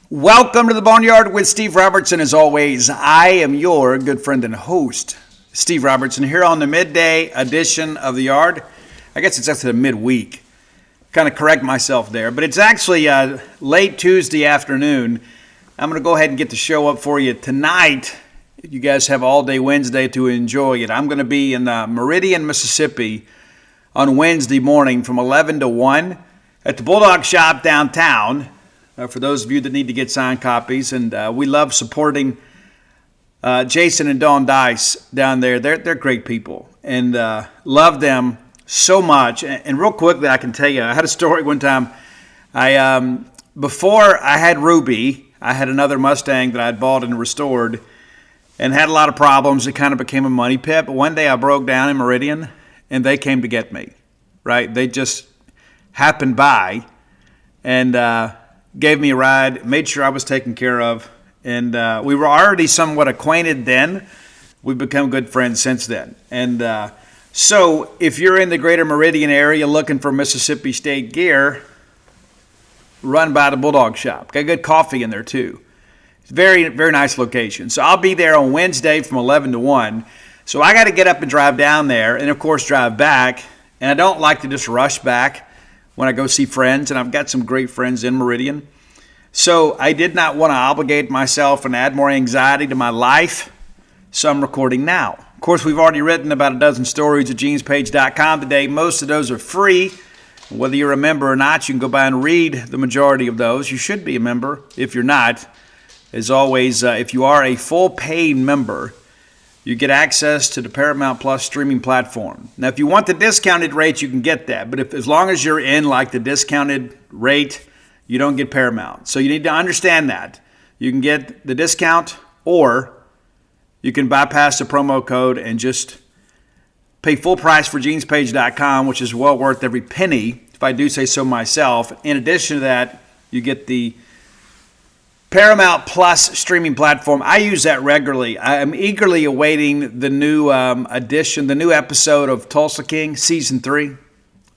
Welcome to the Boneyard with Steve Robertson. As always, I am your good friend and host, Steve Robertson, here on the midday edition of the Yard. I guess it's actually the midweek. Kind of correct myself there, but it's actually late Tuesday afternoon. I'm going to go ahead and get the show up for you tonight. You guys have all day Wednesday to enjoy it. I'm going to be in Meridian, Mississippi on Wednesday morning from 11 to 1 at the Bulldog Shop downtown. For those of you that need to get signed copies, and we love supporting Jason and Dawn Dice down there. They're great people, and love them so much. And real quickly, I can tell you, I had a story one time. Before I had Ruby, I had another Mustang that I had bought and restored, and had a lot of problems. It kind of became a money pit. But one day I broke down in Meridian, and they came to get me. Right? They just happened by, and gave me a ride, made sure I was taken care of, and we were already somewhat acquainted then. We've become good friends since then. And so if you're in the greater Meridian area looking for Mississippi State gear, run by the Bulldog Shop. Got good coffee in there too. It's a very, very nice location. So I'll be there on Wednesday from 11 to 1. So I got to get up and drive down there and, of course, drive back. And I don't like to just rush back when I go see friends, and I've got some great friends in Meridian. So I did not want to obligate myself and add more anxiety to my life, so I'm recording now. Of course, we've already written about a dozen stories at genespage.com today. Most of those are free. Whether you're a member or not, you can go by and read the majority of those. You should be a member if you're not. As always, if you are a full paid member, you get access to the Paramount Plus streaming platform. Now, if you want the discounted rate, you can get that. But as long as you're in like the discounted rate, you don't get Paramount. So you need to understand that. You can get the discount, or you can bypass the promo code and just pay full price for genespage.com, which is well worth every penny, if I do say so myself. In addition to that, you get the Paramount Plus streaming platform. I use that regularly. I am eagerly awaiting the new edition, the new episode of Tulsa King, Season 3.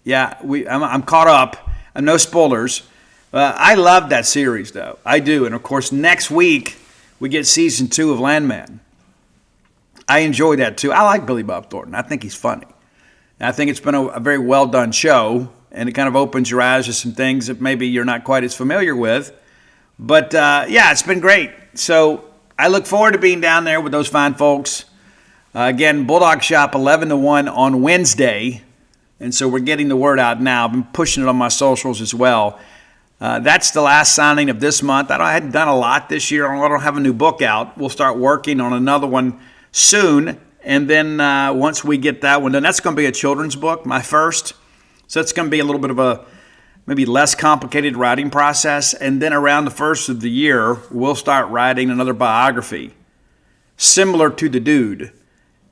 Yeah, I'm caught up. No spoilers. I love that series, though. I do. And, of course, next week we get Season 2 of Landman. I enjoy that, too. I like Billy Bob Thornton. I think he's funny. And I think it's been a very well-done show, and it kind of opens your eyes to some things that maybe you're not quite as familiar with. But, yeah, it's been great. So I look forward to being down there with those fine folks. Again, Bulldog Shop 11 to 1 on Wednesday. And so we're getting the word out now. I've been pushing it on my socials as well. That's the last signing of this month. I hadn't done a lot this year. I don't have a new book out. We'll start working on another one soon. And then once we get that one done, that's going to be a children's book, my first. So it's going to be a little bit of a maybe less complicated writing process. And then around the first of the year, we'll start writing another biography similar to The Dude.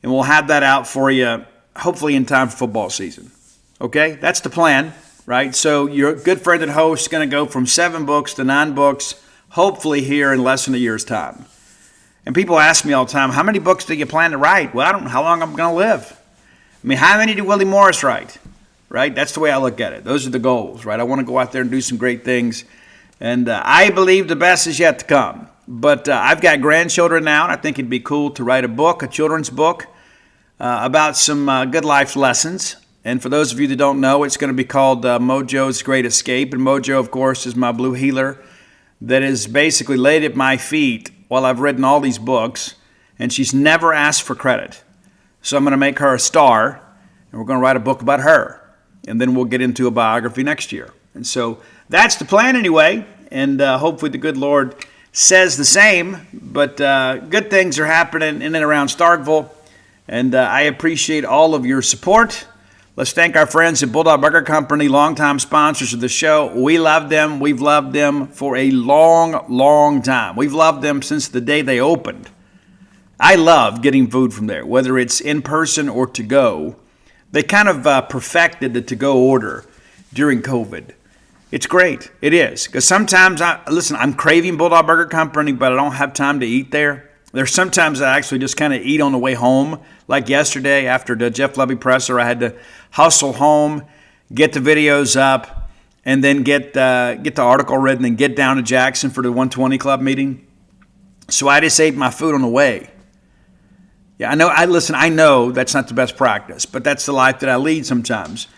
And we'll have that out for you hopefully in time for football season. Okay? That's the plan, right? So your good friend and host is going to go from 7 books to 9 books, hopefully here in less than a year's time. And people ask me all the time, how many books do you plan to write? Well, I don't know how long I'm going to live. I mean, how many did Willie Morris write? Right? That's the way I look at it. Those are the goals, right? I want to go out there and do some great things. And I believe the best is yet to come. But I've got grandchildren now, and I think it'd be cool to write a book, a children's book, about some good life lessons. And for those of you that don't know, it's going to be called Mojo's Great Escape. And Mojo, of course, is my blue heeler that is basically laid at my feet while I've written all these books. And she's never asked for credit. So I'm going to make her a star, and we're going to write a book about her. And then we'll get into a biography next year. And so that's the plan anyway. And hopefully the good Lord says the same. But good things are happening in and around Starkville. And I appreciate all of your support. Let's thank our friends at Bulldog Burger Company, longtime sponsors of the show. We love them. We've loved them for a long, long time. We've loved them since the day they opened. I love getting food from there, whether it's in person or to go. They kind of perfected the to-go order during COVID. It's great. It is. Because sometimes, I'm craving Bulldog Burger Company, but I don't have time to eat there. There's sometimes I actually just kind of eat on the way home. Like yesterday after the Jeff Levy presser, I had to hustle home, get the videos up, and then get the article written and get down to Jackson for the 120 Club meeting. So I just ate my food on the way. Yeah, I know that's not the best practice, but that's the life that I lead sometimes.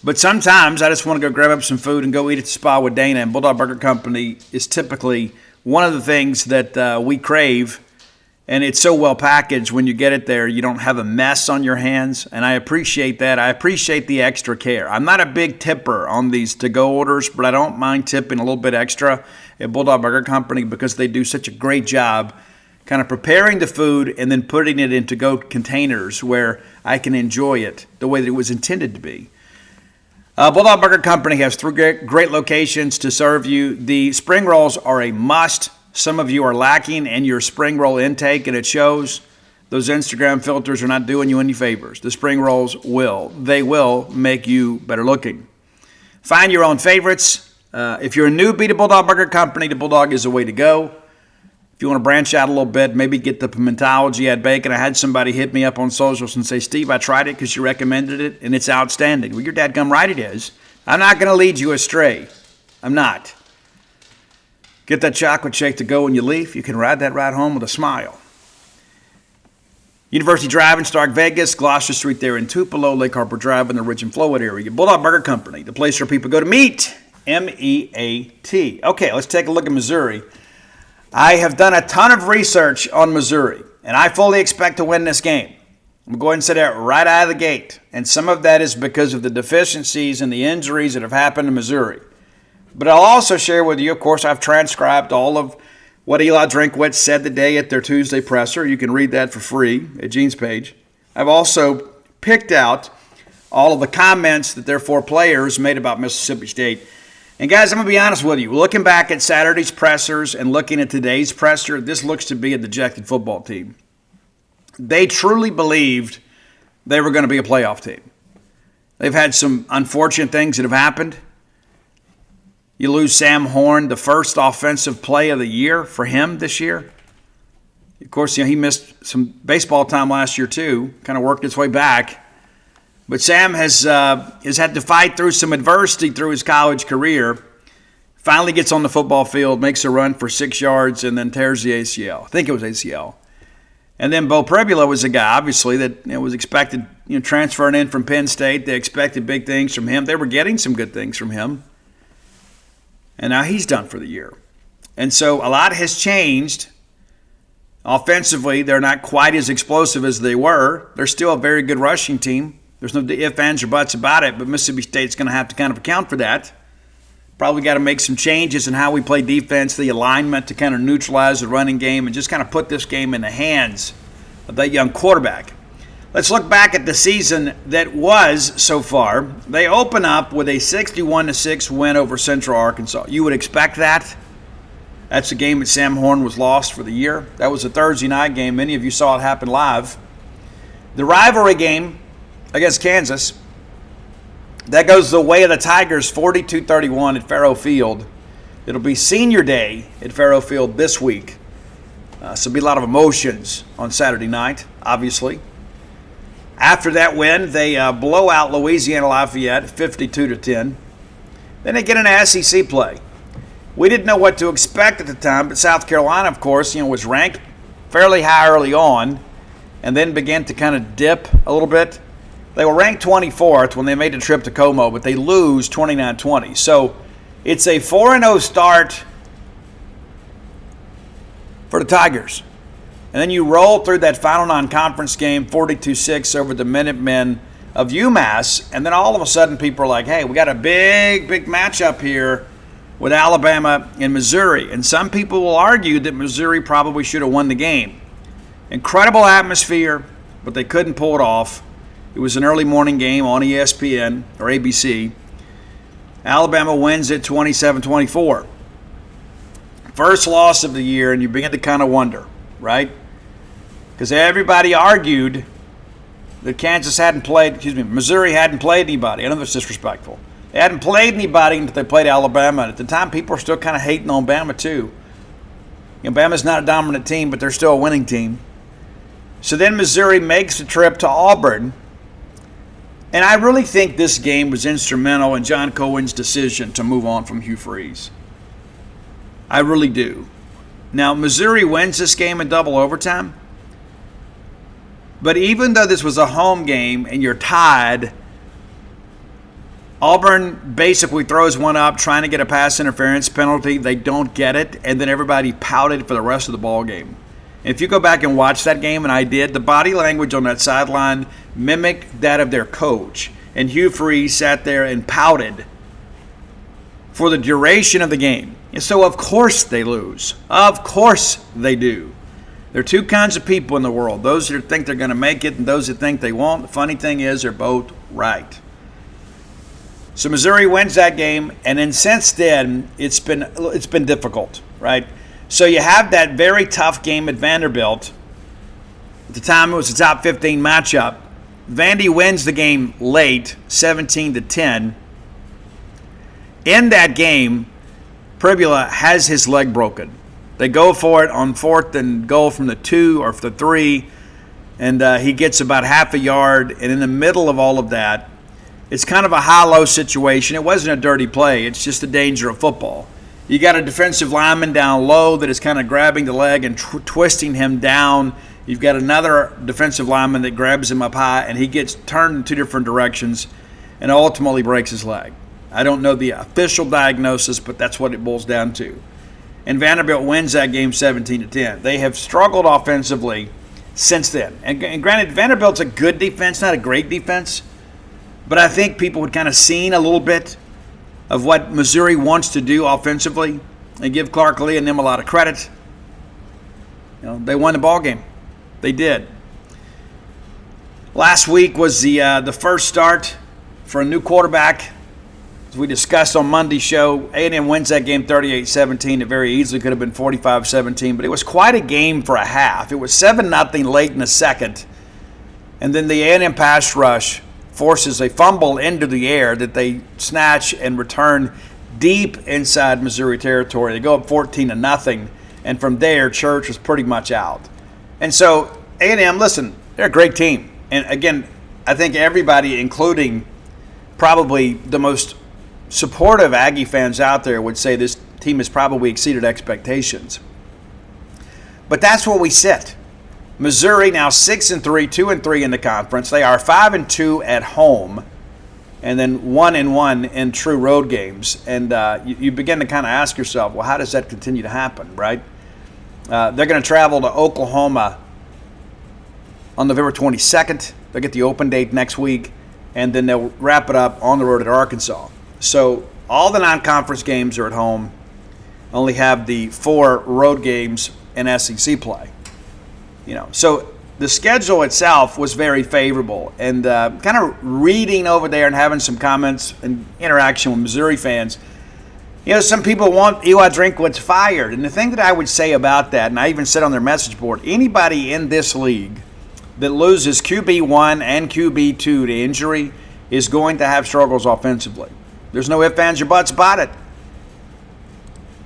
But sometimes I just want to go grab up some food and go eat at the spa with Dana, and Bulldog Burger Company is typically one of the things that we crave, and it's so well packaged. When you get it there, you don't have a mess on your hands, and I appreciate that. I appreciate the extra care. I'm not a big tipper on these to-go orders, but I don't mind tipping a little bit extra at Bulldog Burger Company because they do such a great job kind of preparing the food and then putting it into to-go containers where I can enjoy it the way that it was intended to be. Bulldog Burger Company has 3 great locations to serve you. The spring rolls are a must. Some of you are lacking in your spring roll intake, and it shows. Those Instagram filters are not doing you any favors. The spring rolls will. They will make you better looking. Find your own favorites. If you're a newbie to Bulldog Burger Company, the Bulldog is the way to go. If you want to branch out a little bit, maybe get the pimentology, add bacon. I had somebody hit me up on socials and say, Steve, I tried it because you recommended it, and it's outstanding. Well, you're dadgum right it is. I'm not going to lead you astray. I'm not. Get that chocolate shake to go when you leave. You can ride that ride home with a smile. University Drive in Stark Vegas, Gloucester Street there in Tupelo, Lake Harbor Drive in the Ridge and Flowwood area. Bulldog Burger Company, the place where people go to meet. M-E-A-T. Okay, let's take a look at Missouri. I have done a ton of research on Missouri, and I fully expect to win this game. I'm going to go ahead and say that right out of the gate. And some of that is because of the deficiencies and the injuries that have happened in Missouri. But I'll also share with you, of course, I've transcribed all of what Eli Drinkwitz said today at their Tuesday presser. You can read that for free at Gene's page. I've also picked out all of the comments that their 4 players made about Mississippi State. And guys, I'm going to be honest with you. Looking back at Saturday's pressers and looking at today's presser, this looks to be a dejected football team. They truly believed they were going to be a playoff team. They've had some unfortunate things that have happened. You lose Sam Horn, the first offensive play of the year for him this year. Of course, he missed some baseball time last year too, kind of worked its way back. But Sam has had to fight through some adversity through his college career. Finally gets on the football field, makes a run for 6 yards, and then tears the ACL. I think it was ACL. And then Bo Pribula was a guy, obviously, that was expected, transferring in from Penn State. They expected big things from him. They were getting some good things from him. And now he's done for the year. And so a lot has changed. Offensively, they're not quite as explosive as they were. They're still a very good rushing team. There's no ifs, ands, or buts about it, but Mississippi State's going to have to kind of account for that. Probably got to make some changes in how we play defense, the alignment to kind of neutralize the running game and just kind of put this game in the hands of that young quarterback. Let's look back at the season that was so far. They open up with a 61-6 win over Central Arkansas. You would expect that. That's a game that Sam Horn was lost for the year. That was a Thursday night game. Many of you saw it happen live. The rivalry game against Kansas, that goes the way of the Tigers, 42-31 at Faro Field. It'll be senior day at Faro Field this week. So it'll be a lot of emotions on Saturday night, obviously. After that win, they blow out Louisiana Lafayette 52-10. Then they get into SEC play. We didn't know what to expect at the time, but South Carolina, of course, was ranked fairly high early on and then began to kind of dip a little bit. They were ranked 24th when they made the trip to Como, but they lose 29-20. So it's a 4-0 start for the Tigers. And then you roll through that final non-conference game, 42-6 over the Minutemen of UMass. And then all of a sudden people are like, hey, we got a big matchup here with Alabama and Missouri. And some people will argue that Missouri probably should have won the game. Incredible atmosphere, but they couldn't pull it off. It was an early morning game on ESPN or ABC. Alabama wins it 27-24. First loss of the year, and you begin to kind of wonder, right? Because everybody argued that Missouri hadn't played anybody. I know that's disrespectful. They hadn't played anybody until they played Alabama. And at the time, people were still kind of hating on Bama too. Bama's not a dominant team, but they're still a winning team. So then Missouri makes the trip to Auburn. And I really think this game was instrumental in John Cohen's decision to move on from Hugh Freeze. I really do. Now, Missouri wins this game in double overtime. But even though this was a home game and you're tied, Auburn basically throws one up trying to get a pass interference penalty. They don't get it, and then everybody pouted for the rest of the ball game. If you go back and watch that game, and I did, the body language on that sideline mimicked that of their coach. And Hugh Freeze sat there and pouted for the duration of the game. And so, of course, they lose. Of course they do. There are two kinds of people in the world, those that think they're going to make it and those that think they won't. The funny thing is they're both right. So Missouri wins that game, and then since then, it's been difficult, right? So you have that very tough game at Vanderbilt. At the time, it was a top 15 matchup. Vandy wins the game late, 17-10. In that game, Pribula has his leg broken. They go for it on 4th and goal from the 2 or the 3, and he gets about half a yard. And in the middle of all of that, it's kind of a high-low situation. It wasn't a dirty play. It's just the danger of football. You got a defensive lineman down low that is kind of grabbing the leg and twisting him down. You've got another defensive lineman that grabs him up high, and he gets turned in 2 different directions and ultimately breaks his leg. I don't know the official diagnosis, but that's what it boils down to. And Vanderbilt wins that game 17-10. They have struggled offensively since then. And granted, Vanderbilt's a good defense, not a great defense. But I think people had kind of seen a little bit of what Missouri wants to do offensively and give Clark Lee and them a lot of credit. You know, they won the ball game. They did. Last week was the first start for a new quarterback. As we discussed on Monday's show, A&M wins that game 38-17. It very easily could have been 45-17, but it was quite a game for a half. It was 7-0 late in the second, and then the A&M pass rush forces a fumble into the air that they snatch and return deep inside Missouri territory. They go up 14-0, and from there, Church was pretty much out. And so A&M, listen, they're a great team. And again, I think everybody, including probably the most supportive Aggie fans out there, would say this team has probably exceeded expectations. But that's where we sit. Missouri now 6-3, 2-3 in the conference. They are 5-2 at home, and then 1-1 in true road games. And you begin to kind of ask yourself, well, how does that continue to happen, right? They're going to travel to Oklahoma on November 22nd. They'll get the open date next week, and then they'll wrap it up on the road at Arkansas. So all the non-conference games are at home. Only have the 4 road games in SEC play. You know, so the schedule itself was very favorable, and kind of reading over there and having some comments and interaction with Missouri fans. You know, some people want Eli Drinkwitz fired, and the thing that I would say about that, and I even said on their message board, anybody in this league that loses QB1 and QB2 to injury is going to have struggles offensively. There's no ifs, ands, or buts about it.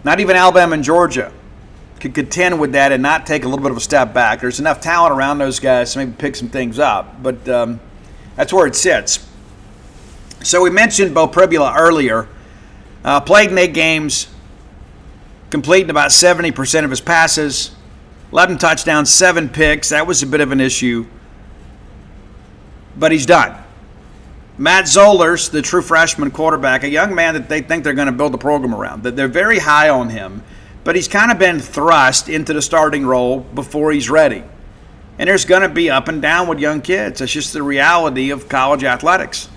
Not even Alabama and Georgia could contend with that and not take a little bit of a step back. There's enough talent around those guys to maybe pick some things up, but that's where it sits. So we mentioned Bo Pribula earlier. Played in 8 games, completing about 70% of his passes, 11 touchdowns, 7 picks. That was a bit of an issue, but he's done. Matt Zollers, the true freshman quarterback, a young man that they think they're going to build the program around, that they're very high on him, but he's kind of been thrust into the starting role before he's ready. And there's going to be up and down with young kids. That's just the reality of college athletics.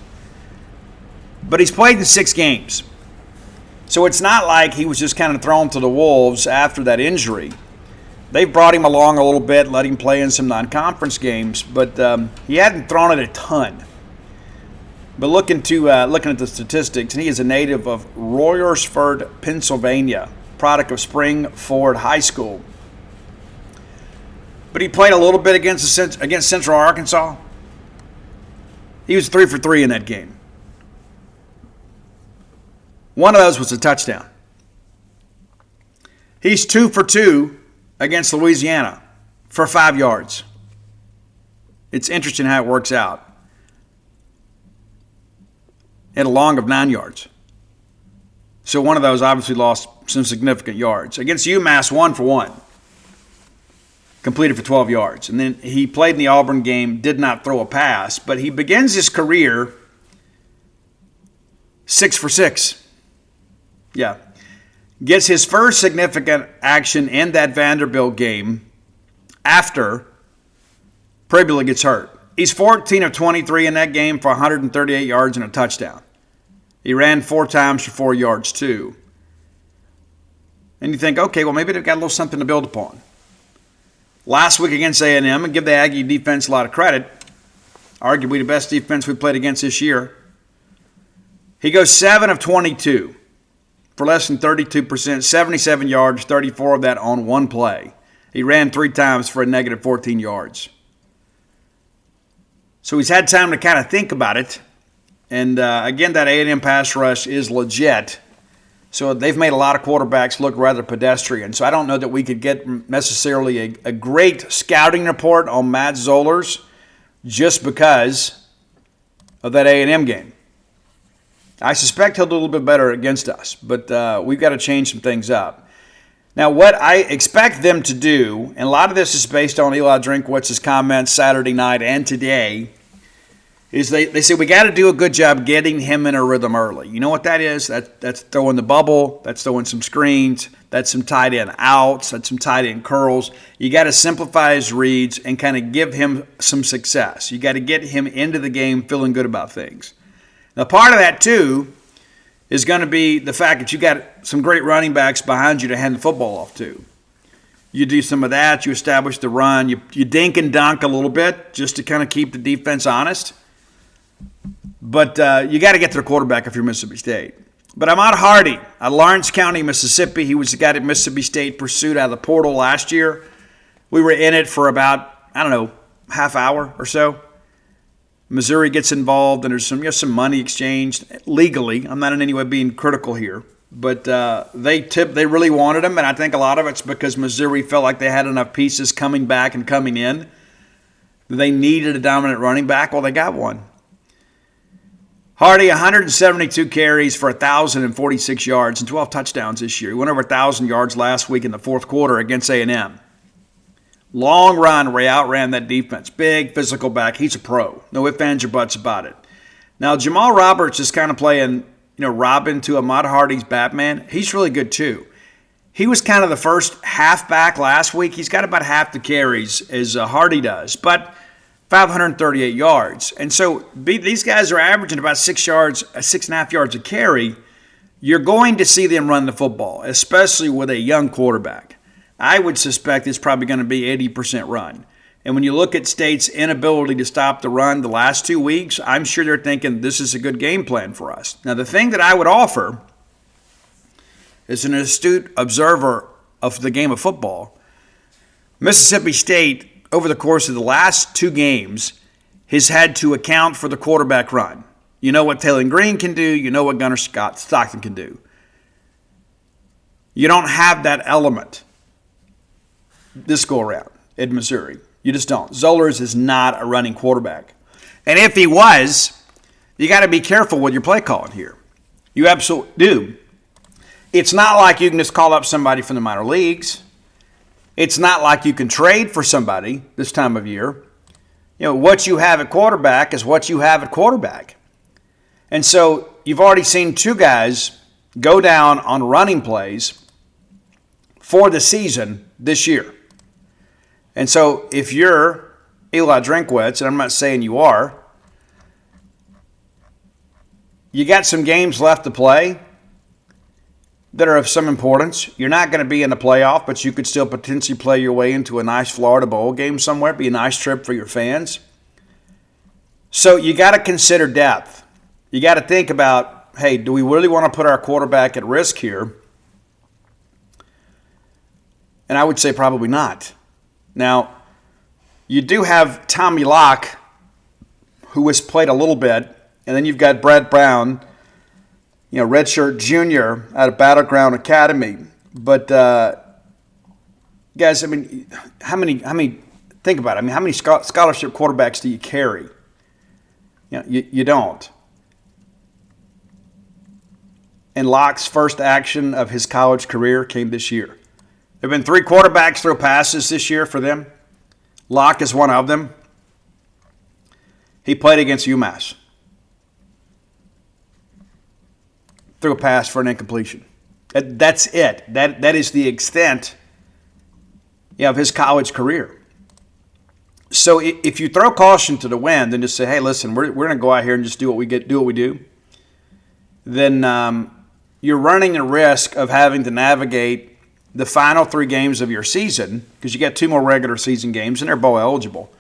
But he's played in 6 games. So it's not like he was just kind of thrown to the wolves after that injury. They've brought him along a little bit, let him play in some non-conference games, but he hadn't thrown it a ton. But looking at the statistics, and he is a native of Royersford, Pennsylvania, product of Spring-Ford High School. But he played a little bit against Central Arkansas. He was 3 for 3 in that game. One of those was a touchdown. He's 2 for 2 against Louisiana for 5 yards. It's interesting how it works out. and a long of 9 yards. So one of those obviously lost some significant yards. Against UMass, 1 for 1. Completed for 12 yards. And then he played in the Auburn game, did not throw a pass, but he begins his career 6 for 6. Yeah. Gets his first significant action in that Vanderbilt game after Pribula gets hurt. He's 14 of 23 in that game for 138 yards and a touchdown. He ran 4 times for 4 yards too. And you think, okay, well maybe they've got a little something to build upon. Last week against A&M, and give the Aggie defense a lot of credit, arguably the best defense we played against this year, he goes 7 of 22 for less than 32%, 77 yards, 34 of that on one play. He ran 3 times for a negative 14 yards. So he's had time to kind of think about it. And again, that A&M pass rush is legit. So they've made a lot of quarterbacks look rather pedestrian. So I don't know that we could get necessarily a great scouting report on Matt Zollers just because of that A&M game. I suspect he'll do a little bit better against us, but we've got to change some things up. Now, what I expect them to do, and a lot of this is based on Eli Drinkwitz's comments Saturday night and today, is they say we got to do a good job getting him in a rhythm early. You know what that is? That's throwing the bubble. That's throwing some screens. That's some tight end outs. That's some tight end curls. You got to simplify his reads and kind of give him some success. You got to get him into the game feeling good about things. Now, part of that, too, is going to be the fact that you got some great running backs behind you to hand the football off to. You do some of that. You establish the run. You dink and dunk a little bit just to kind of keep the defense honest. But you got to get to the quarterback if you're Mississippi State. But Ahmad Hardy out of Lawrence County, Mississippi. He was the guy that Mississippi State pursued out of the portal last year. We were in it for about, half hour or so. Missouri gets involved, and there's some money exchanged legally. I'm not in any way being critical here. But they really wanted him, and I think a lot of it's because Missouri felt like they had enough pieces coming back and coming in. They needed a dominant running back. Well, they got one. Hardy, 172 carries for 1,046 yards and 12 touchdowns this year. He went over 1,000 yards last week in the fourth quarter against A&M. Long run where he outran that defense. Big physical back. He's a pro. No ifs, ands, or buts about it. Now, Jamal Roberts is kind of playing, Robin to Ahmad Hardy's Batman. He's really good too. He was kind of the first halfback last week. He's got about half the carries as Hardy does, but 538 yards. And so these guys are averaging about 6.5 yards a carry. You're going to see them run the football, especially with a young quarterback. I would suspect it's probably going to be 80% run. And when you look at State's inability to stop the run the last 2 weeks, I'm sure they're thinking this is a good game plan for us. Now, the thing that I would offer as an astute observer of the game of football, Mississippi State, over the course of the last 2 games, has had to account for the quarterback run. You know what Taylor Green can do. You know what Gunnar Stockton can do. You don't have that element this go-around at Missouri. You just don't. Zollers is not a running quarterback. And if he was, you got to be careful with your play calling here. You absolutely do. It's not like you can just call up somebody from the minor leagues. It's not like you can trade for somebody this time of year. What you have at quarterback is what you have at quarterback. And so you've already seen 2 guys go down on running plays for the season this year. And so if you're Eli Drinkwitz, and I'm not saying you are, you got some games left to play that are of some importance. You're not going to be in the playoff, but you could still potentially play your way into a nice Florida Bowl game somewhere. Be a nice trip for your fans. So you got to consider depth. You got to think about, hey, do we really want to put our quarterback at risk here? And I would say probably not. Now, you do have Tommy Locke, who has played a little bit, and then you've got Brett Brown, redshirt junior out of Battleground Academy. But guys, how many? Think about it. How many scholarship quarterbacks do you carry? You don't. and Locke's first action of his college career came this year. There have been 3 quarterbacks throw passes this year for them. Locke is one of them. He played against UMass. Threw a pass for an incompletion. That's it. That is the extent of his college career. So if you throw caution to the wind and just say, hey, listen, we're going to go out here and just do what we do, then you're running the risk of having to navigate the final 3 games of your season, because you got 2 more regular season games and they're bowl eligible,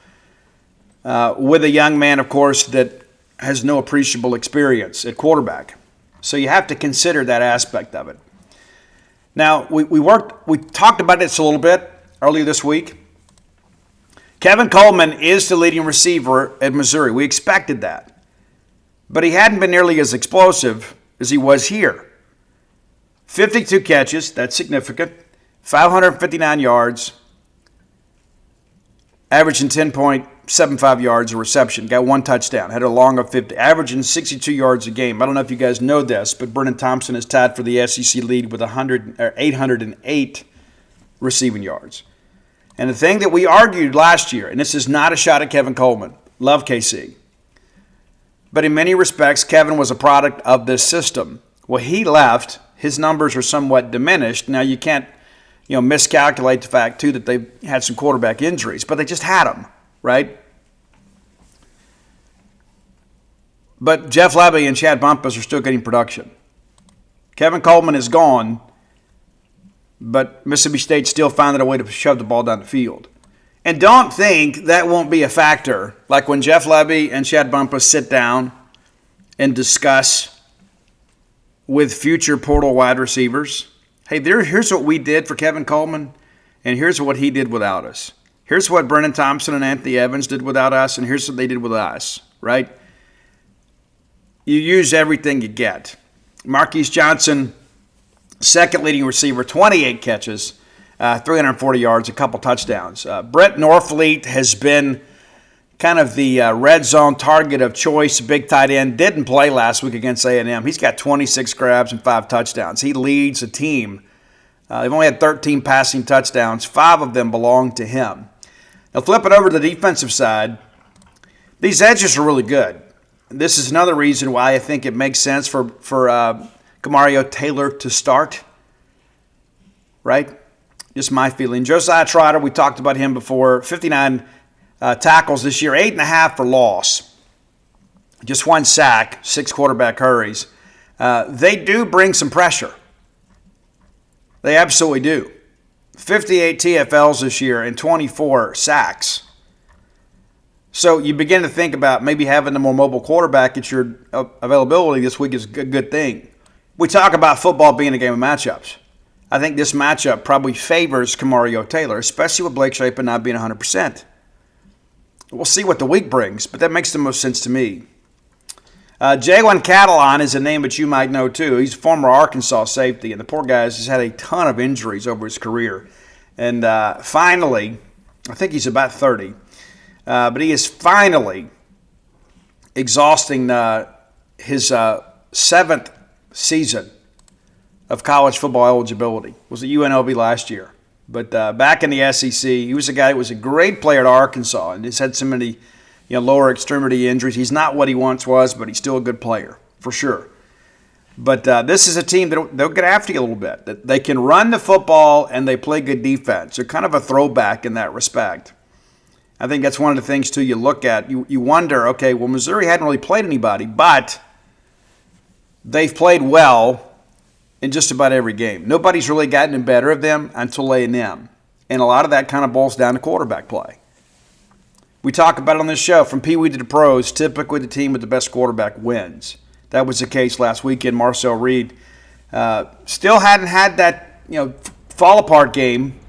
with a young man, of course, that has no appreciable experience at quarterback. So you have to consider that aspect of it. Now, we talked about this a little bit earlier this week. Kevin Coleman is the leading receiver at Missouri. We expected that. But he hadn't been nearly as explosive as he was here. 52 catches, that's significant. 559 yards, averaging 10.75 yards a reception. Got 1 touchdown, had a long of 50, averaging 62 yards a game. I don't know if you guys know this, but Brennan Thompson is tied for the SEC lead with 808 receiving yards. And the thing that we argued last year, and this is not a shot at Kevin Coleman, love KC, but in many respects, Kevin was a product of this system. Well, he left. His numbers are somewhat diminished. Now, you can't miscalculate the fact, too, that they had some quarterback injuries, but they just had them, right? But Jeff Lebby and Chad Bumpus are still getting production. Kevin Coleman is gone, but Mississippi State still found a way to shove the ball down the field. And don't think that won't be a factor, like when Jeff Lebby and Chad Bumpus sit down and discuss with future portal wide receivers. Hey, here's what we did for Kevin Coleman, and here's what he did without us. Here's what Brennan Thompson and Anthony Evans did without us, and here's what they did with us, right? You use everything you get. Marquise Johnson, second leading receiver, 28 catches, 340 yards, a couple touchdowns. Brett Norfleet has been kind of the red zone target of choice, big tight end. Didn't play last week against A&M. He's got 26 grabs and 5 touchdowns. He leads the team. They've only had 13 passing touchdowns. 5 of them belong to him. Now, flipping over to the defensive side, these edges are really good. This is another reason why I think it makes sense for Kamario Taylor to start, right? Just my feeling. Josiah Trotter, we talked about him before, 59 tackles this year, 8.5 for loss. Just 1 sack, 6 quarterback hurries. They do bring some pressure. They absolutely do. 58 TFLs this year and 24 sacks. So you begin to think about maybe having a more mobile quarterback at your availability this week is a good thing. We talk about football being a game of matchups. I think this matchup probably favors Kamario Taylor, especially with Blake Shapen not being 100%. We'll see what the week brings, but that makes the most sense to me. Jalen Catalon is a name that you might know too. He's a former Arkansas safety, and the poor guy has had a ton of injuries over his career. And finally, I think he's about 30, but he is finally exhausting his 7th season of college football eligibility. Was at UNLV last year. But back in the SEC, he was a guy who was a great player at Arkansas and has had so many lower extremity injuries. He's not what he once was, but he's still a good player, for sure. But this is a team that they'll get after you a little bit. That they can run the football and they play good defense. They're kind of a throwback in that respect. I think that's one of the things, too, you look at. You wonder, okay, well, Missouri hadn't really played anybody, but they've played well in just about every game. Nobody's really gotten the better of them until A&M. And a lot of that kind of boils down to quarterback play. We talk about it on this show. From Pee Wee to the pros, typically the team with the best quarterback wins. That was the case last weekend. Marcel Reed still hadn't had that fall-apart game.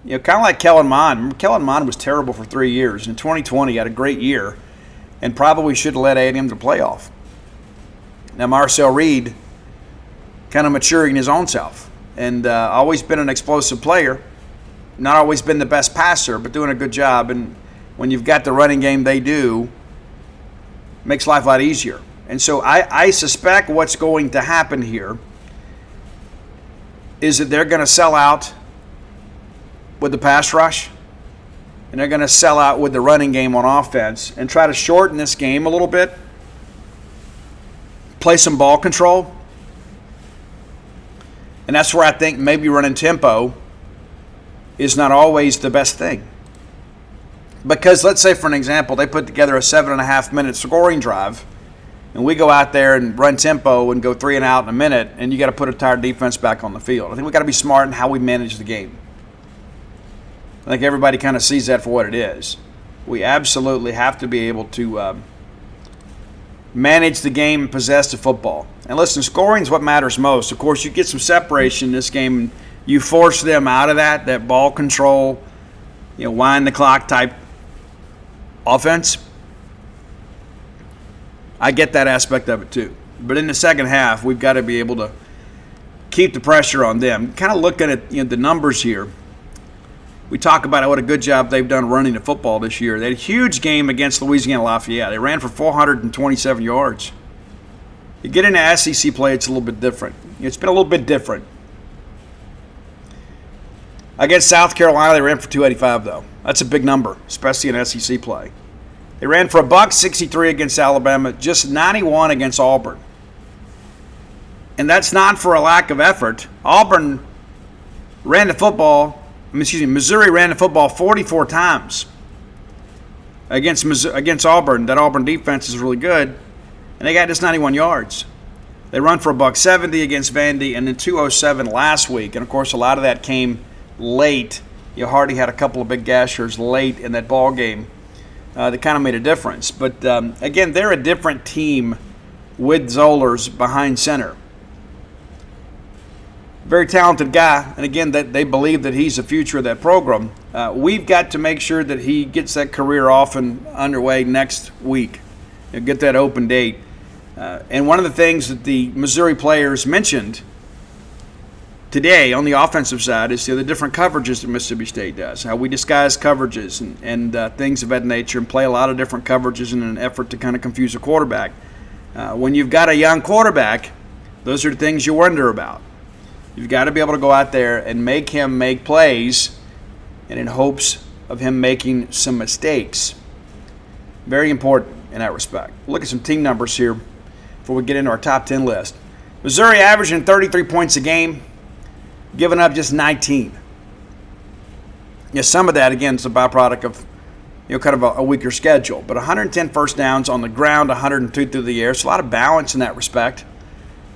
Kind of like Kellen Mond. Remember, Kellen Mond was terrible for 3 years. In 2020, he had a great year and probably should have led A&M to the playoff. Now, Marcel Reed kind of maturing his own self and always been an explosive player. Not always been the best passer, but doing a good job. And when you've got the running game they do, it makes life a lot easier. And so I suspect what's going to happen here is that they're going to sell out with the pass rush, and they're going to sell out with the running game on offense and try to shorten this game a little bit, play some ball control. And that's where I think maybe running tempo is not always the best thing. Because let's say, for an example, they put together a 7.5-minute scoring drive, and we go out there and run tempo and go 3 and out in a minute, and you got to put a tired defense back on the field. I think we got to be smart in how we manage the game. I think everybody kind of sees that for what it is. We absolutely have to be able to manage the game and possess the football. And listen, scoring is what matters most. Of course, you get some separation in this game, and you force them out of that ball control, wind the clock type offense. I get that aspect of it too. But in the second half, we've got to be able to keep the pressure on them. Kind of looking at the numbers here. We talk about what a good job they've done running the football this year. They had a huge game against Louisiana Lafayette. They ran for 427 yards. You get into SEC play, it's a little bit different. It's been a little bit different. Against South Carolina, they ran for 285, though. That's a big number, especially in SEC play. They ran for $163 against Alabama, just 91 against Auburn. And that's not for a lack of effort. Missouri ran the football 44 times against Auburn. That Auburn defense is really good, and they got just 91 yards. They run for $170 against Vandy, and then 207 last week. And of course, a lot of that came late. Hardy had a couple of big gashers late in that ball game that kind of made a difference. But again, they're a different team with Zollers behind center. Very talented guy, and again, that they believe that he's the future of that program. We've got to make sure that he gets that career off and underway next week. Get that open date. And one of the things that the Missouri players mentioned today on the offensive side is the different coverages that Mississippi State does, how we disguise coverages and things of that nature and play a lot of different coverages in an effort to kind of confuse a quarterback. When you've got a young quarterback, those are the things you wonder about. You've got to be able to go out there and make him make plays, and in hopes of him making some mistakes. Very important in that respect. Look at some team numbers here before we get into our top 10 list. Missouri averaging 33 points a game, giving up just 19. Some of that, again, is a byproduct of kind of a weaker schedule. But 110 first downs on the ground, 102 through the air. So a lot of balance in that respect.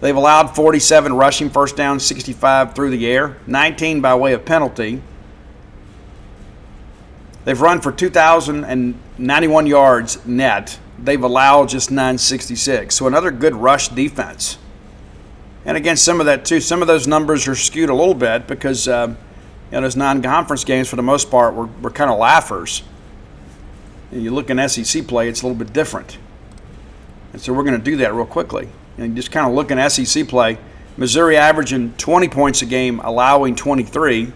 They've allowed 47 rushing first downs, 65 through the air, 19 by way of penalty. They've run for 2,091 yards net. They've allowed just 966. So another good rush defense. And again, some of that too, some of those numbers are skewed a little bit because those non-conference games for the most part were kind of laughers. And you look in SEC play, it's a little bit different. And so we're going to do that real quickly. And just kind of look in SEC play, Missouri averaging 20 points a game, allowing 23.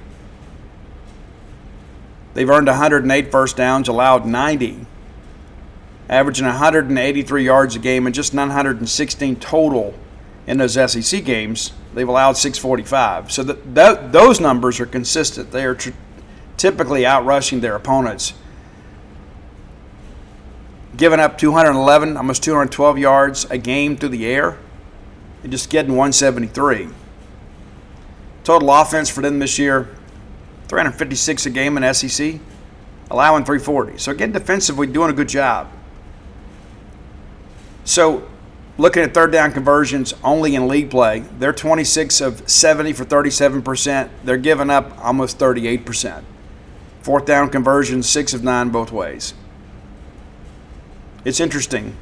They've earned 108 first downs, allowed 90. Averaging 183 yards a game and just 916 total in those SEC games. They've allowed 645. So those numbers are consistent. They are typically out-rushing their opponents. Giving up 211, almost 212 yards a game through the air, and just getting 173. Total offense for them this year, 356 a game in SEC, allowing 340. So again, defensively doing a good job. So looking at third down conversions only in league play, they're 26 of 70 for 37%. They're giving up almost 38%. Fourth down conversions, 6 of 9 both ways. It's interesting,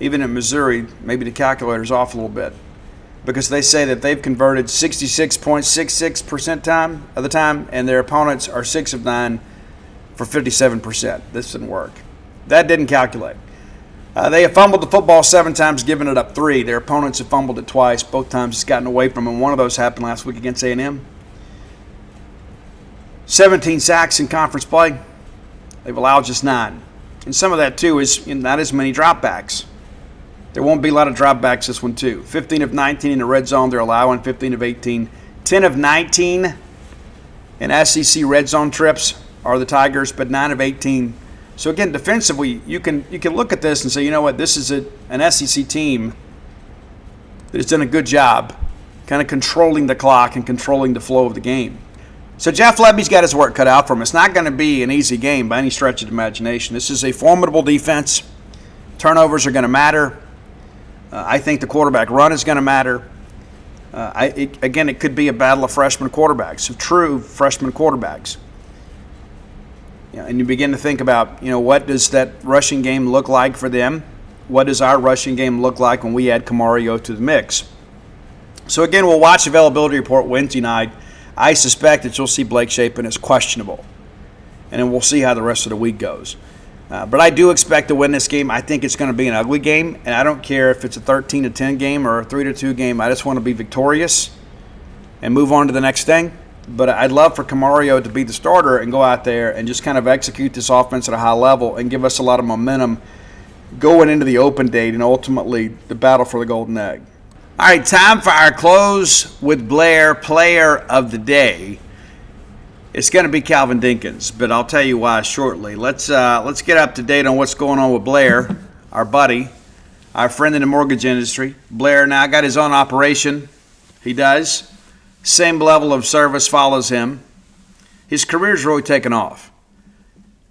even in Missouri, maybe the calculator's off a little bit, because they say that they've converted 66.66% of the time, and their opponents are 6 of 9 for 57%. This didn't work. That didn't calculate. They have fumbled the football 7 times, giving it up 3. Their opponents have fumbled it twice. Both times it's gotten away from them. One of those happened last week against A&M. 17 sacks in conference play. They've allowed just 9. And some of that, too, is not as many dropbacks. There won't be a lot of dropbacks this one, too. 15 of 19 in the red zone. They're allowing 15 of 18. 10 of 19 in SEC red zone trips are the Tigers, but 9 of 18. So again, defensively, you can look at this and say, you know what, this is an SEC team that has done a good job kind of controlling the clock and controlling the flow of the game. So Jeff Lebby's got his work cut out for him. It's not going to be an easy game by any stretch of the imagination. This is a formidable defense. Turnovers are going to matter. I think the quarterback run is going to matter. It could be a battle of freshman quarterbacks, of true freshman quarterbacks. And you begin to think about, what does that rushing game look like for them? What does our rushing game look like when we add Camario to the mix? So again, we'll watch availability report Wednesday night. I suspect that you'll see Blake Shapen as questionable. And then we'll see how the rest of the week goes. But I do expect to win this game. I think it's going to be an ugly game. And I don't care if it's a 13-10 game or a 3-2 game. I just want to be victorious and move on to the next thing. But I'd love for Camario to be the starter and go out there and just kind of execute this offense at a high level and give us a lot of momentum going into the open date and ultimately the battle for the golden egg. All right, time for our Close with Blair Player of the Day. It's going to be Calvin Dinkins, but I'll tell you why shortly. Let's get up to date on what's going on with Blair, our buddy, our friend in the mortgage industry. Blair now got his own operation. He does. Same level of service follows him. His career's really taken off.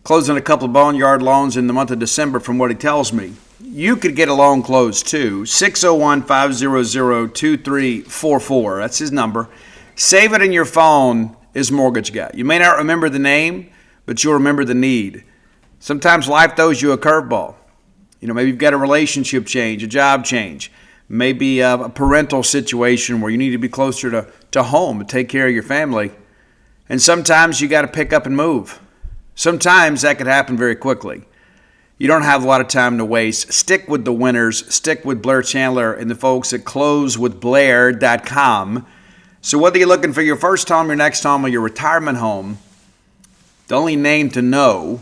Closing a couple of Boneyard loans in the month of December from what he tells me. You could get a loan closed too. 601-500-2344. That's his number. Save it in your phone, is Mortgage Guy. You may not remember the name, but you'll remember the need. Sometimes life throws you a curveball. Maybe you've got a relationship change, a job change, maybe a parental situation where you need to be closer to home to take care of your family. And sometimes you got to pick up and move. Sometimes that could happen very quickly. You don't have a lot of time to waste. Stick with the winners. Stick with Blair Chandler and the folks at closewithblair.com. So whether you're looking for your first home, your next home, or your retirement home, the only name to know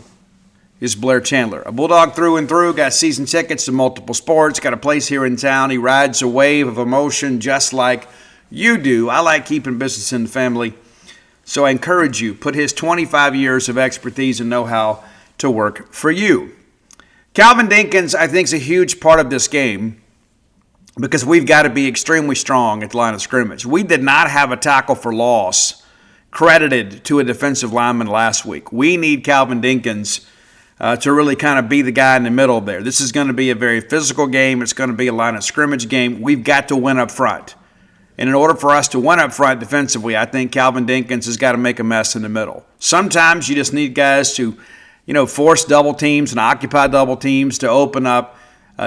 is Blair Chandler. A Bulldog through and through, got season tickets to multiple sports, got a place here in town. He rides a wave of emotion just like you do. I like keeping business in the family. So I encourage you, put his 25 years of expertise and know-how to work for you. Calvin Dinkins, I think, is a huge part of this game because we've got to be extremely strong at the line of scrimmage. We did not have a tackle for loss credited to a defensive lineman last week. We need Calvin Dinkins to really kind of be the guy in the middle there. This is going to be a very physical game. It's going to be a line of scrimmage game. We've got to win up front. And in order for us to win up front defensively, I think Calvin Dinkins has got to make a mess in the middle. Sometimes you just need guys to force double teams and occupy double teams to open up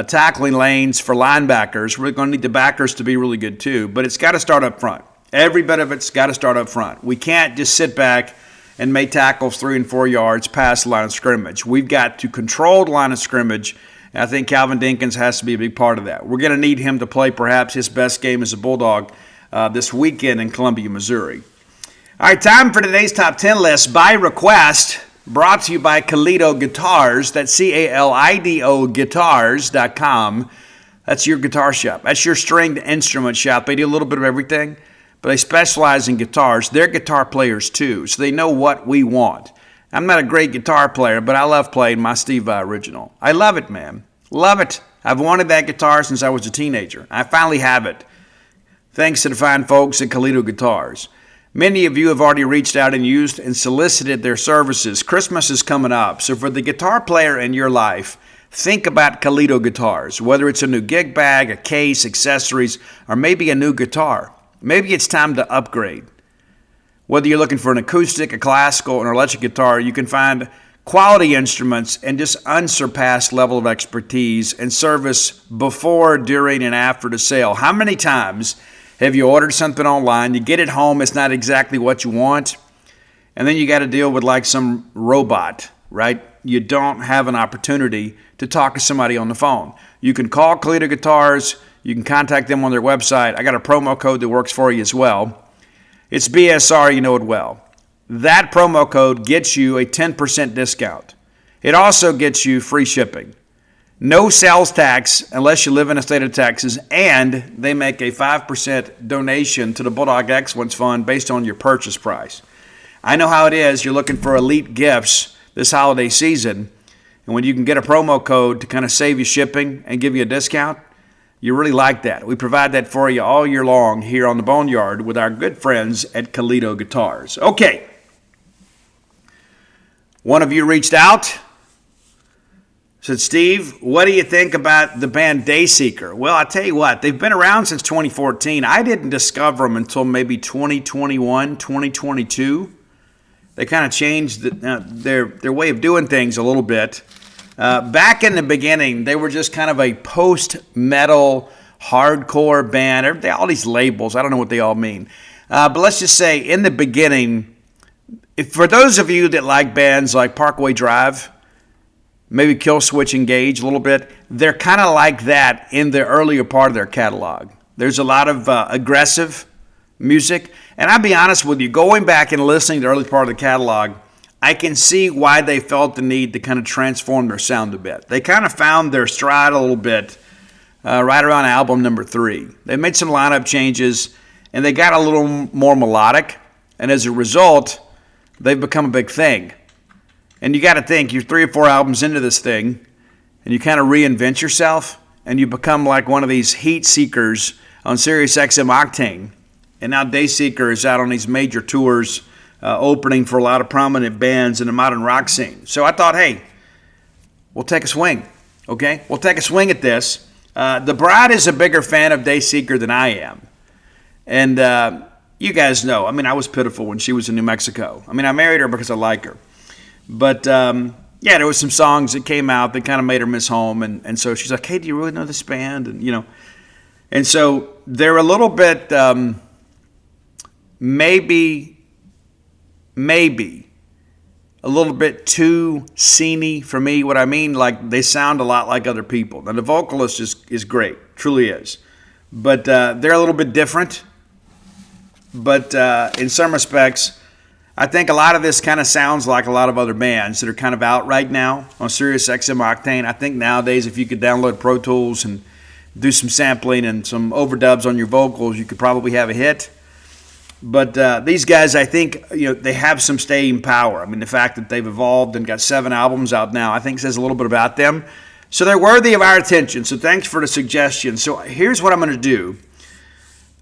tackling lanes for linebackers. We're going to need the backers to be really good too, but it's got to start up front. Every bit of it's got to start up front. We can't just sit back and make tackles 3 and 4 yards past the line of scrimmage. We've got to control the line of scrimmage, and I think Calvin Dinkins has to be a big part of that. We're going to need him to play perhaps his best game as a Bulldog this weekend in Columbia, Missouri. All right, time for today's Top 10 list by request. Brought to you by Kalido Guitars. That's Calido Guitars.com. That's your guitar shop. That's your stringed instrument shop. They do a little bit of everything, but they specialize in guitars. They're guitar players too, so they know what we want. I'm not a great guitar player, but I love playing my Steve Vai original. I love it, man. Love it. I've wanted that guitar since I was a teenager. I finally have it, thanks to the fine folks at Kalido Guitars. Many of you have already reached out and used and solicited their services. Christmas is coming up, so for the guitar player in your life, think about Kalido Guitars. Whether it's a new gig bag, a case, accessories, or maybe a new guitar. Maybe it's time to upgrade. Whether you're looking for an acoustic, a classical, or an electric guitar, you can find quality instruments and just unsurpassed level of expertise and service before, during, and after the sale. How many times have you ordered something online, you get it home, it's not exactly what you want, and then you got to deal with like some robot, right? You don't have an opportunity to talk to somebody on the phone. You can call Kalido Guitars, you can contact them on their website. I got a promo code that works for you as well. It's BSR, you know it well. That promo code gets you a 10% discount. It also gets you free shipping. no sales tax unless you live in the state of Texas, and they make a 5% donation to the Bulldog Excellence Fund based on your purchase price. I know how it is. You're looking for elite gifts this holiday season, and when you can get a promo code to kind of save you shipping and give you a discount, you really like that. We provide that for you all year long here on the Boneyard with our good friends at Kalido Guitars. Okay. One of you reached out, said, Steve, what do you think about the band Dayseeker? Well, I tell you what, they've been around since 2014. I didn't discover them until maybe 2021, 2022. They kind of changed their way of doing things a little bit. Back in the beginning, they were just kind of a post-metal, hardcore band. All these labels, I don't know what they all mean. But let's just say in the beginning, for those of you that like bands like Parkway Drive, maybe Killswitch Engage a little bit, they're kind of like that in the earlier part of their catalog. There's a lot of aggressive music. And I'll be honest with you, going back and listening to the early part of the catalog, I can see why they felt the need to kind of transform their sound a bit. They kind of found their stride a little bit right around album number 3. They made some lineup changes, and they got a little more melodic. And as a result, they've become a big thing. And you got to think, you're 3 or 4 albums into this thing, and you kind of reinvent yourself, and you become like one of these heat seekers on Sirius XM Octane. And now Dayseeker is out on these major tours, opening for a lot of prominent bands in the modern rock scene. So I thought, hey, we'll take a swing, okay? We'll take a swing at this. The bride is a bigger fan of Dayseeker than I am. And you guys know, I mean, I was pitiful when she was in New Mexico. I mean, I married her because I like her. But, yeah, there was some songs that came out that kind of made her miss home. And so she's like, hey, do you really know this band? And, you know, and so they're a little bit, maybe a little bit too sceney for me. What I mean, like they sound a lot like other people. Now, the vocalist is great, truly is. But they're a little bit different. But in some respects, I think a lot of this kind of sounds like a lot of other bands that are kind of out right now on Sirius XM Octane. I think nowadays if you could download Pro Tools and do some sampling and some overdubs on your vocals, you could probably have a hit. But these guys, I think, you know, they have some staying power. I mean, the fact that they've evolved and got 7 albums out now, I think says a little bit about them. So they're worthy of our attention. So thanks for the suggestion. So here's what I'm going to do.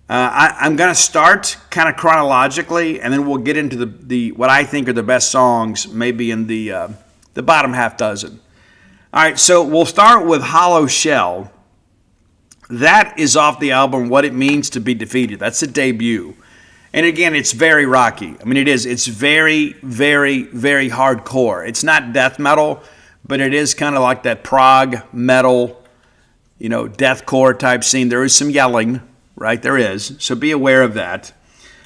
I'm going to start kind of chronologically, and then we'll get into the what I think are the best songs, maybe in the bottom half dozen. All right, so we'll start with Hollow Shell. That is off the album What It Means to Be Defeated. That's the debut. And again, it's very rocky. I mean, it is. It's very, very, very hardcore. It's not death metal, but it is kind of like that prog metal, you know, deathcore type scene. There is some yelling. Right, there is. So be aware of that.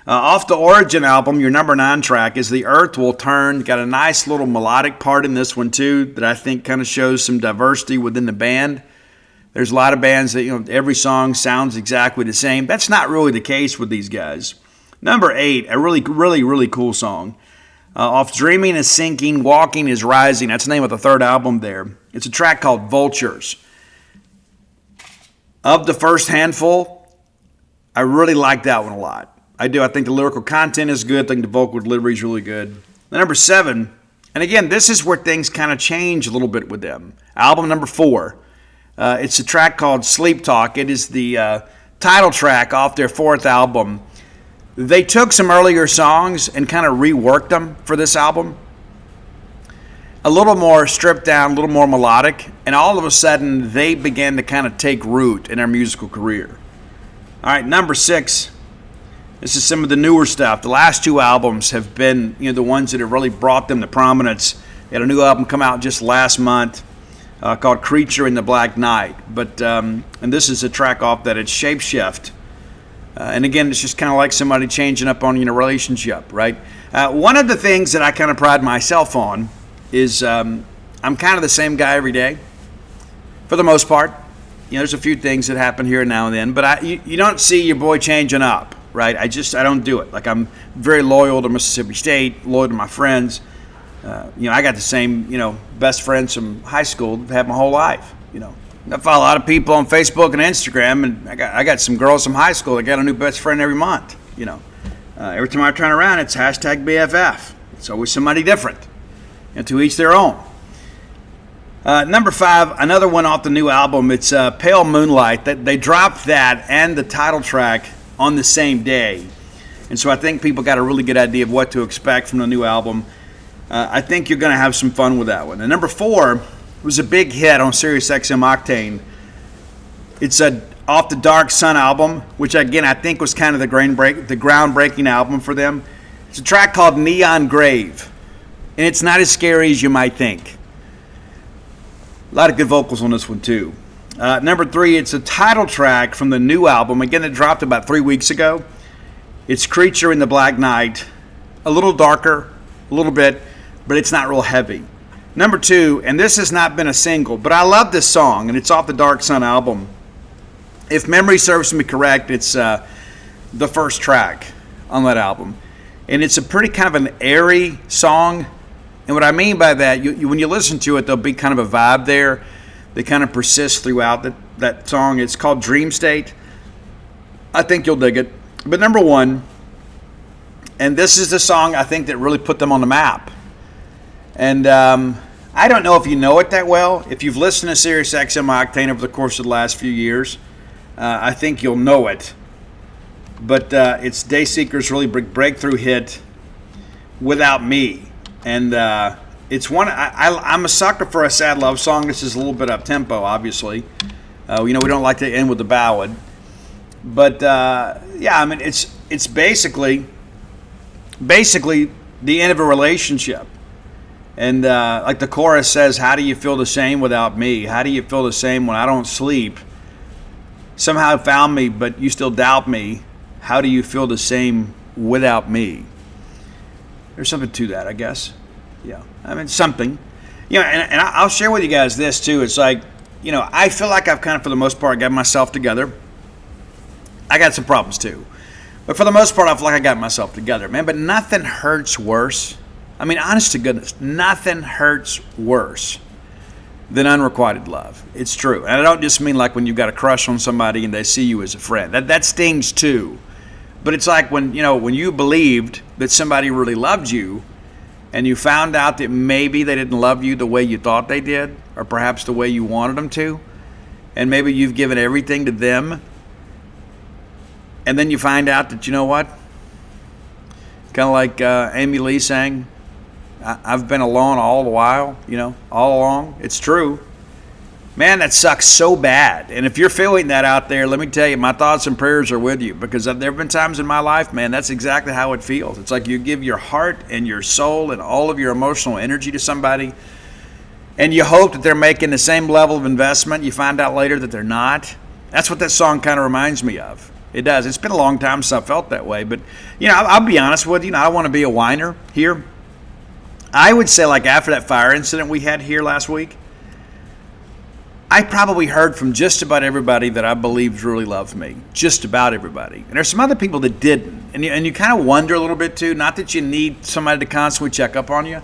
Off the Origin album, your number 9 track is The Earth Will Turn. Got a nice little melodic part in this one, too, that I think kind of shows some diversity within the band. There's a lot of bands that, you know, every song sounds exactly the same. That's not really the case with these guys. Number 8, a really, really, really cool song. Off Dreaming is Sinking, Walking is Rising. That's the name of the 3rd album there. It's a track called Vultures. Of the first handful, I really like that one a lot. I do. I think the lyrical content is good. I think the vocal delivery is really good. The number 7, and again, this is where things kind of change a little bit with them. Album number 4. It's a track called Sleep Talk. It is the title track off their 4th album. They took some earlier songs and kind of reworked them for this album. A little more stripped down, a little more melodic, and all of a sudden they began to kind of take root in their musical career. All right, number 6. This is some of the newer stuff. The last 2 albums have been, you know, the ones that have really brought them to prominence. They had a new album come out just last month called Creature in the Black Night. But and this is a track off that. It's Shapeshift. And again, it's just kind of like somebody changing up on you in a relationship, right? One of the things that I kind of pride myself on is I'm kind of the same guy every day, for the most part. You know, there's a few things that happen here now and then, but you don't see your boy changing up, right? I don't do it. Like, I'm very loyal to Mississippi State, loyal to my friends. You know, I got the same, you know, best friends from high school that I've had my whole life. You know, I follow a lot of people on Facebook and Instagram, and I got some girls from high school that got a new best friend every month. You know, every time I turn around, it's hashtag BFF. It's always somebody different, and to each their own. Number 5, another one off the new album. It's Pale Moonlight. That they dropped that and the title track on the same day, and so I think people got a really good idea of what to expect from the new album. I think you're going to have some fun with that one. And number 4 was a big hit on SiriusXM Octane. It's off the Dark Sun album, which again I think was kind of the groundbreaking album for them. It's a track called Neon Grave, and it's not as scary as you might think. A lot of good vocals on this one too. Number 3, it's a title track from the new album. Again, it dropped about 3 weeks ago. It's Creature in the Black Night. A little darker, a little bit, but it's not real heavy. Number 2, and this has not been a single, but I love this song, and it's off the Dark Sun album. If memory serves me correct, it's the first track on that album. And it's a pretty kind of an airy song. And what I mean by that, when you listen to it, there'll be kind of a vibe there that kind of persists throughout that song. It's called Dream State. I think you'll dig it. But number 1, and this is the song I think that really put them on the map. And I don't know if you know it that well. If you've listened to SiriusXM Octane over the course of the last few years, I think you'll know it. But it's Dayseeker's really breakthrough hit, Without Me. And it's one, I'm a sucker for a sad love song. This is a little bit up tempo, obviously. We don't like to end with the ballad. But yeah, I mean, it's basically the end of a relationship. And like the chorus says, how do you feel the same without me? How do you feel the same when I don't sleep? Somehow you found me, but you still doubt me. How do you feel the same without me? There's something to that, I guess. Yeah, I mean, something. And I'll share with you guys this, too. It's like, I feel like I've kind of, for the most part, got myself together. I got some problems, too. But for the most part, I feel like I got myself together, man. But nothing hurts worse. I mean, honest to goodness, nothing hurts worse than unrequited love. It's true. And I don't just mean like when you've got a crush on somebody and they see you as a friend. That stings, too. But it's like when you believed that somebody really loved you and you found out that maybe they didn't love you the way you thought they did, or perhaps the way you wanted them to, and maybe you've given everything to them, and then you find out that, you know what? Kind of like Amy Lee sang, I've been alone all the while, all along. It's true. Man, that sucks so bad. And if you're feeling that out there, let me tell you, my thoughts and prayers are with you, because there have been times in my life, man, that's exactly how it feels. It's like you give your heart and your soul and all of your emotional energy to somebody, and you hope that they're making the same level of investment. You find out later that they're not. That's what that song kind of reminds me of. It does. It's been a long time since I felt that way. But, I'll be honest with you. I don't want to be a whiner here. I would say, like, after that fire incident we had here last week, I probably heard from just about everybody that I believed really loved me. Just about everybody. And there's some other people that didn't. And you kind of wonder a little bit, too. Not that you need somebody to constantly check up on you.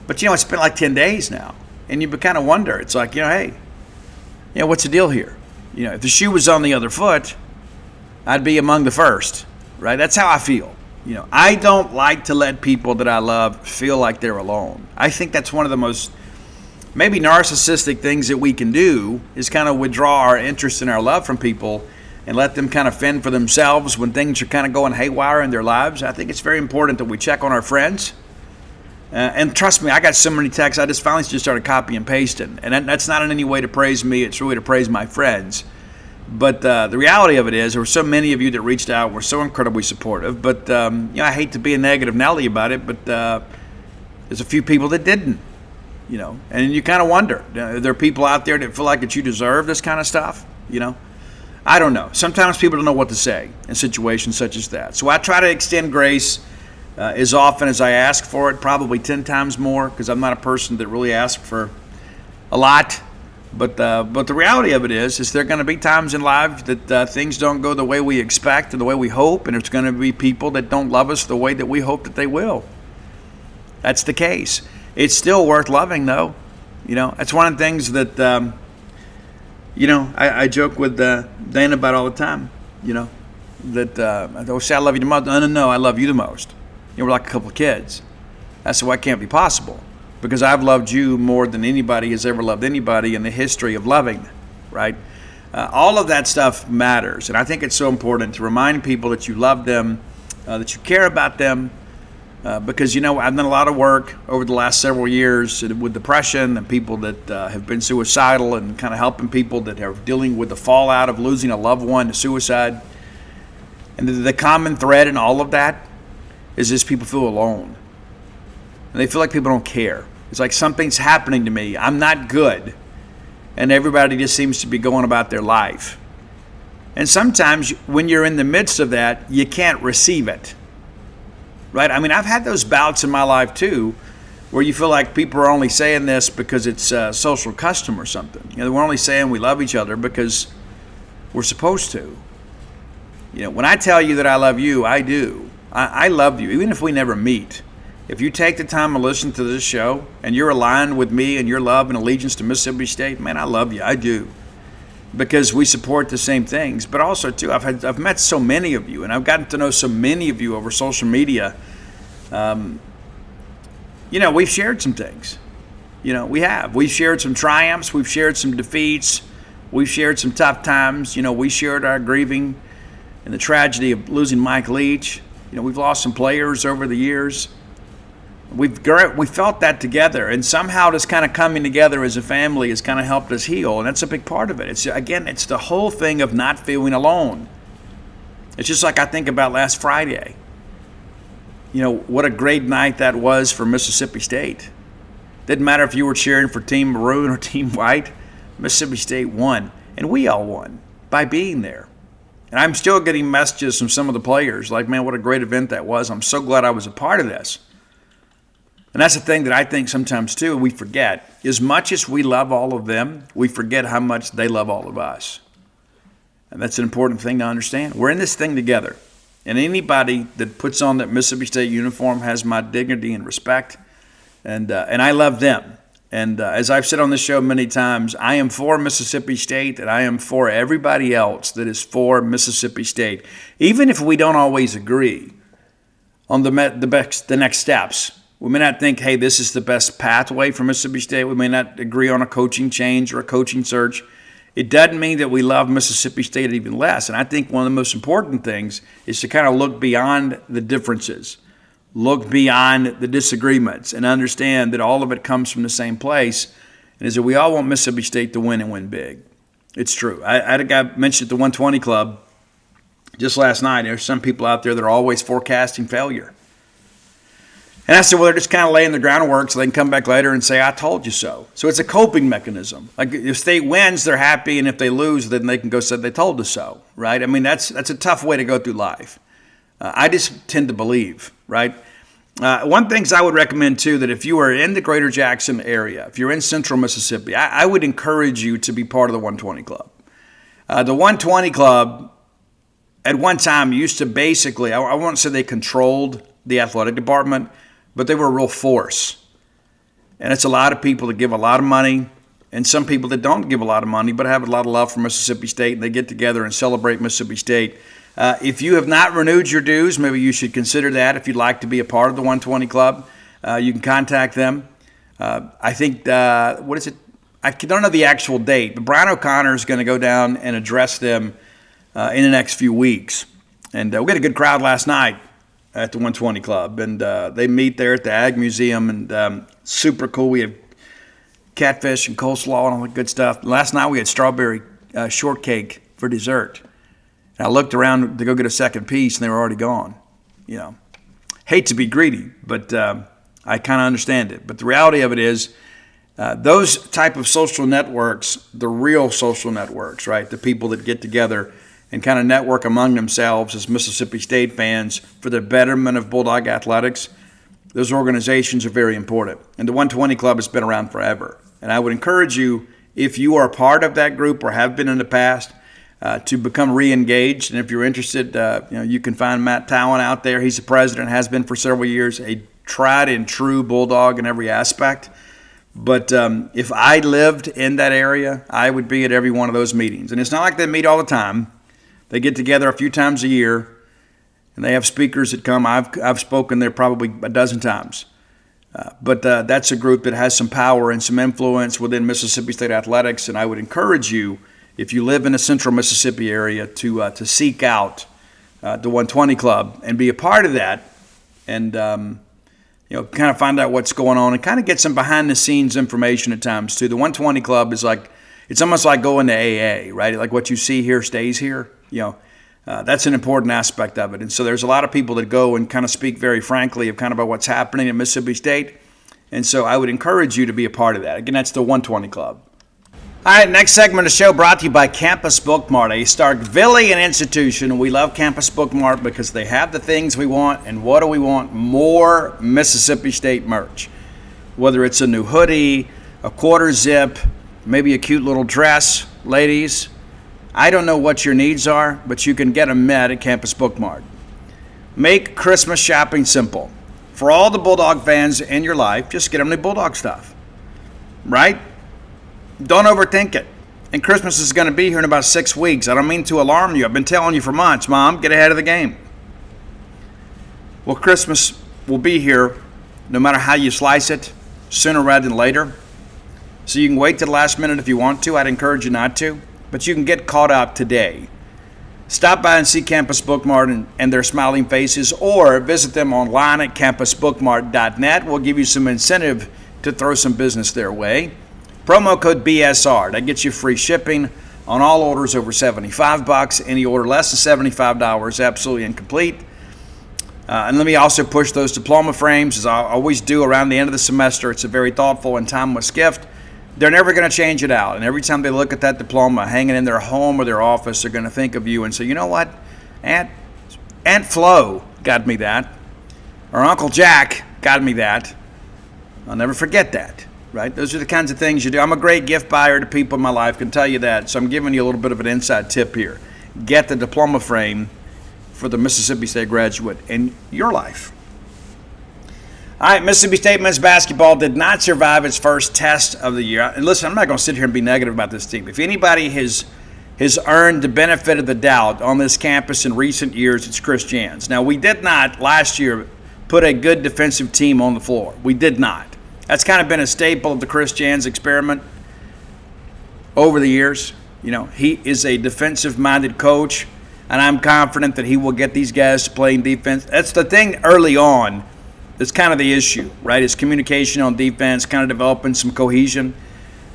But, it's been like 10 days now. And you kind of wonder. It's like, hey, what's the deal here? If the shoe was on the other foot, I'd be among the first. Right? That's how I feel. I don't like to let people that I love feel like they're alone. I think that's one of the most maybe narcissistic things that we can do, is kind of withdraw our interest and our love from people and let them kind of fend for themselves when things are kind of going haywire in their lives. I think it's very important that we check on our friends. And trust me, I got so many texts, I just finally just started copy and pasting. And that's not in any way to praise me, it's really to praise my friends. But the reality of it is, there were so many of you that reached out, were so incredibly supportive. But I hate to be a negative Nelly about it, but there's a few people that didn't. And you kind of wonder, are there people out there that feel like that you deserve this kind of stuff? I don't know. Sometimes people don't know what to say in situations such as that. So I try to extend grace as often as I ask for it, probably 10 times more, because I'm not a person that really asks for a lot. But the reality of it is there are going to be times in life that things don't go the way we expect and the way we hope, and there's going to be people that don't love us the way that we hope that they will. That's the case. It's still worth loving, though. That's one of the things that I joke with Dana about it all the time, that I always say I love you the most. No, I love you the most. We're like a couple of kids. I said, well, that can't be possible because I've loved you more than anybody has ever loved anybody in the history of loving, right? All of that stuff matters, and I think it's so important to remind people that you love them, that you care about them, because, I've done a lot of work over the last several years with depression and people that have been suicidal and kind of helping people that are dealing with the fallout of losing a loved one to suicide. And the common thread in all of that is just people feel alone. And they feel like people don't care. It's like something's happening to me. I'm not good. And everybody just seems to be going about their life. And sometimes when you're in the midst of that, you can't receive it. Right? I mean, I've had those bouts in my life too, where you feel like people are only saying this because it's social custom or something. We're only saying we love each other because we're supposed to. When I tell you that I love you, I do. I love you, even if we never meet. If you take the time to listen to this show and you're aligned with me and your love and allegiance to Mississippi State, man, I love you. I do. Because we support the same things. But also, too, I've met so many of you, and I've gotten to know so many of you over social media. We've shared some things. We have. We've shared some triumphs. We've shared some defeats. We've shared some tough times. We shared our grieving and the tragedy of losing Mike Leach. We've lost some players over the years. We felt that together, and somehow this kind of coming together as a family has kind of helped us heal, and that's a big part of it. It's the whole thing of not feeling alone. It's just like I think about last Friday. What a great night that was for Mississippi State. Didn't matter if you were cheering for Team Maroon or Team White. Mississippi State won, and we all won by being there. And I'm still getting messages from some of the players like, man, what a great event that was. I'm so glad I was a part of this. And that's the thing that I think sometimes, too, we forget. As much as we love all of them, we forget how much they love all of us. And that's an important thing to understand. We're in this thing together. And anybody that puts on that Mississippi State uniform has my dignity and respect. And I love them. And as I've said on this show many times, I am for Mississippi State, and I am for everybody else that is for Mississippi State. Even if we don't always agree on the next steps. We may not think, hey, this is the best pathway for Mississippi State. We may not agree on a coaching change or a coaching search. It doesn't mean that we love Mississippi State even less. And I think one of the most important things is to kind of look beyond the differences, look beyond the disagreements, and understand that all of it comes from the same place. And is that we all want Mississippi State to win and win big. It's true. I had a guy mention at the 120 Club just last night. There's some people out there that are always forecasting failure. And I said, well, they're just kind of laying the groundwork so they can come back later and say, I told you so. So it's a coping mechanism. Like if State wins, they're happy, and if they lose, then they can go say they told us so, right? I mean, that's a tough way to go through life. I just tend to believe, right? One thing I would recommend, too, that if you are in the greater Jackson area, if you're in central Mississippi, I would encourage you to be part of the 120 Club. The 120 Club, at one time, used to basically, I won't say they controlled the athletic department, but they were a real force. And it's a lot of people that give a lot of money, and some people that don't give a lot of money but have a lot of love for Mississippi State, and they get together and celebrate Mississippi State. If you have not renewed your dues, maybe you should consider that if you'd like to be a part of the 120 Club. You can contact them. I think, what is it? I don't know the actual date, but Brian O'Connor is going to go down and address them in the next few weeks. And we had a good crowd last night at the 120 Club, and they meet there at the Ag Museum, and super cool. We have catfish and coleslaw and all that good stuff. Last night we had strawberry shortcake for dessert. And I looked around to go get a second piece, and they were already gone. Hate to be greedy, but I kind of understand it. But the reality of it is those type of social networks, the real social networks, right, the people that get together and kind of network among themselves as Mississippi State fans for the betterment of Bulldog athletics, those organizations are very important. And the 120 Club has been around forever. And I would encourage you, if you are part of that group or have been in the past, to become re-engaged. And if you're interested, you can find Matt Towan out there. He's the president, has been for several years, a tried and true Bulldog in every aspect. But if I lived in that area, I would be at every one of those meetings. And it's not like they meet all the time. They get together a few times a year, and they have speakers that come. I've spoken there probably a dozen times. But that's a group that has some power and some influence within Mississippi State athletics, and I would encourage you, if you live in the central Mississippi area, to seek out the 120 Club and be a part of that, and kind of find out what's going on and kind of get some behind-the-scenes information at times too. The 120 Club is it's almost like going to AA, right? Like what you see here stays here. That's an important aspect of it. And so there's a lot of people that go and kind of speak very frankly of kind of about what's happening at Mississippi State. And so I would encourage you to be a part of that. Again, that's the 120 Club. All right, next segment of the show brought to you by Campus Bookmart, a Starkvillian institution. We love Campus Bookmart because they have the things we want. And what do we want? More Mississippi State merch. Whether it's a new hoodie, a quarter zip, maybe a cute little dress, ladies. I don't know what your needs are, but you can get them met at Campus Bookmart. Make Christmas shopping simple. For all the Bulldog fans in your life, just get them the Bulldog stuff. Right? Don't overthink it. And Christmas is going to be here in about 6 weeks. I don't mean to alarm you. I've been telling you for months, Mom, get ahead of the game. Well, Christmas will be here no matter how you slice it, sooner rather than later. So you can wait to the last minute if you want to. I'd encourage you not to. But you can get caught up today. Stop by and see Campus Bookmart and their smiling faces, or visit them online at campusbookmart.net. We'll give you some incentive to throw some business their way. Promo code BSR. That gets you free shipping on all orders over $75. Any order less than $75, absolutely incomplete. And let me also push those diploma frames, as I always do around the end of the semester. It's a very thoughtful and timeless gift. They're never going to change it out. And every time they look at that diploma hanging in their home or their office, they're going to think of you and say, you know what? Aunt Flo got me that. Or Uncle Jack got me that. I'll never forget that, right? Those are the kinds of things you do. I'm a great gift buyer to people in my life, can tell you that. So I'm giving you a little bit of an inside tip here. Get the diploma frame for the Mississippi State graduate in your life. All right, Mississippi State men's basketball did not survive its first test of the year. And listen, I'm not going to sit here and be negative about this team. If anybody has earned the benefit of the doubt on this campus in recent years, it's Chris Jans. Now, we did not last year put a good defensive team on the floor. We did not. That's kind of been a staple of the Chris Jans experiment over the years. He is a defensive-minded coach, and I'm confident that he will get these guys playing defense. That's the thing early on. That's kind of the issue, right? It's communication on defense, kind of developing some cohesion.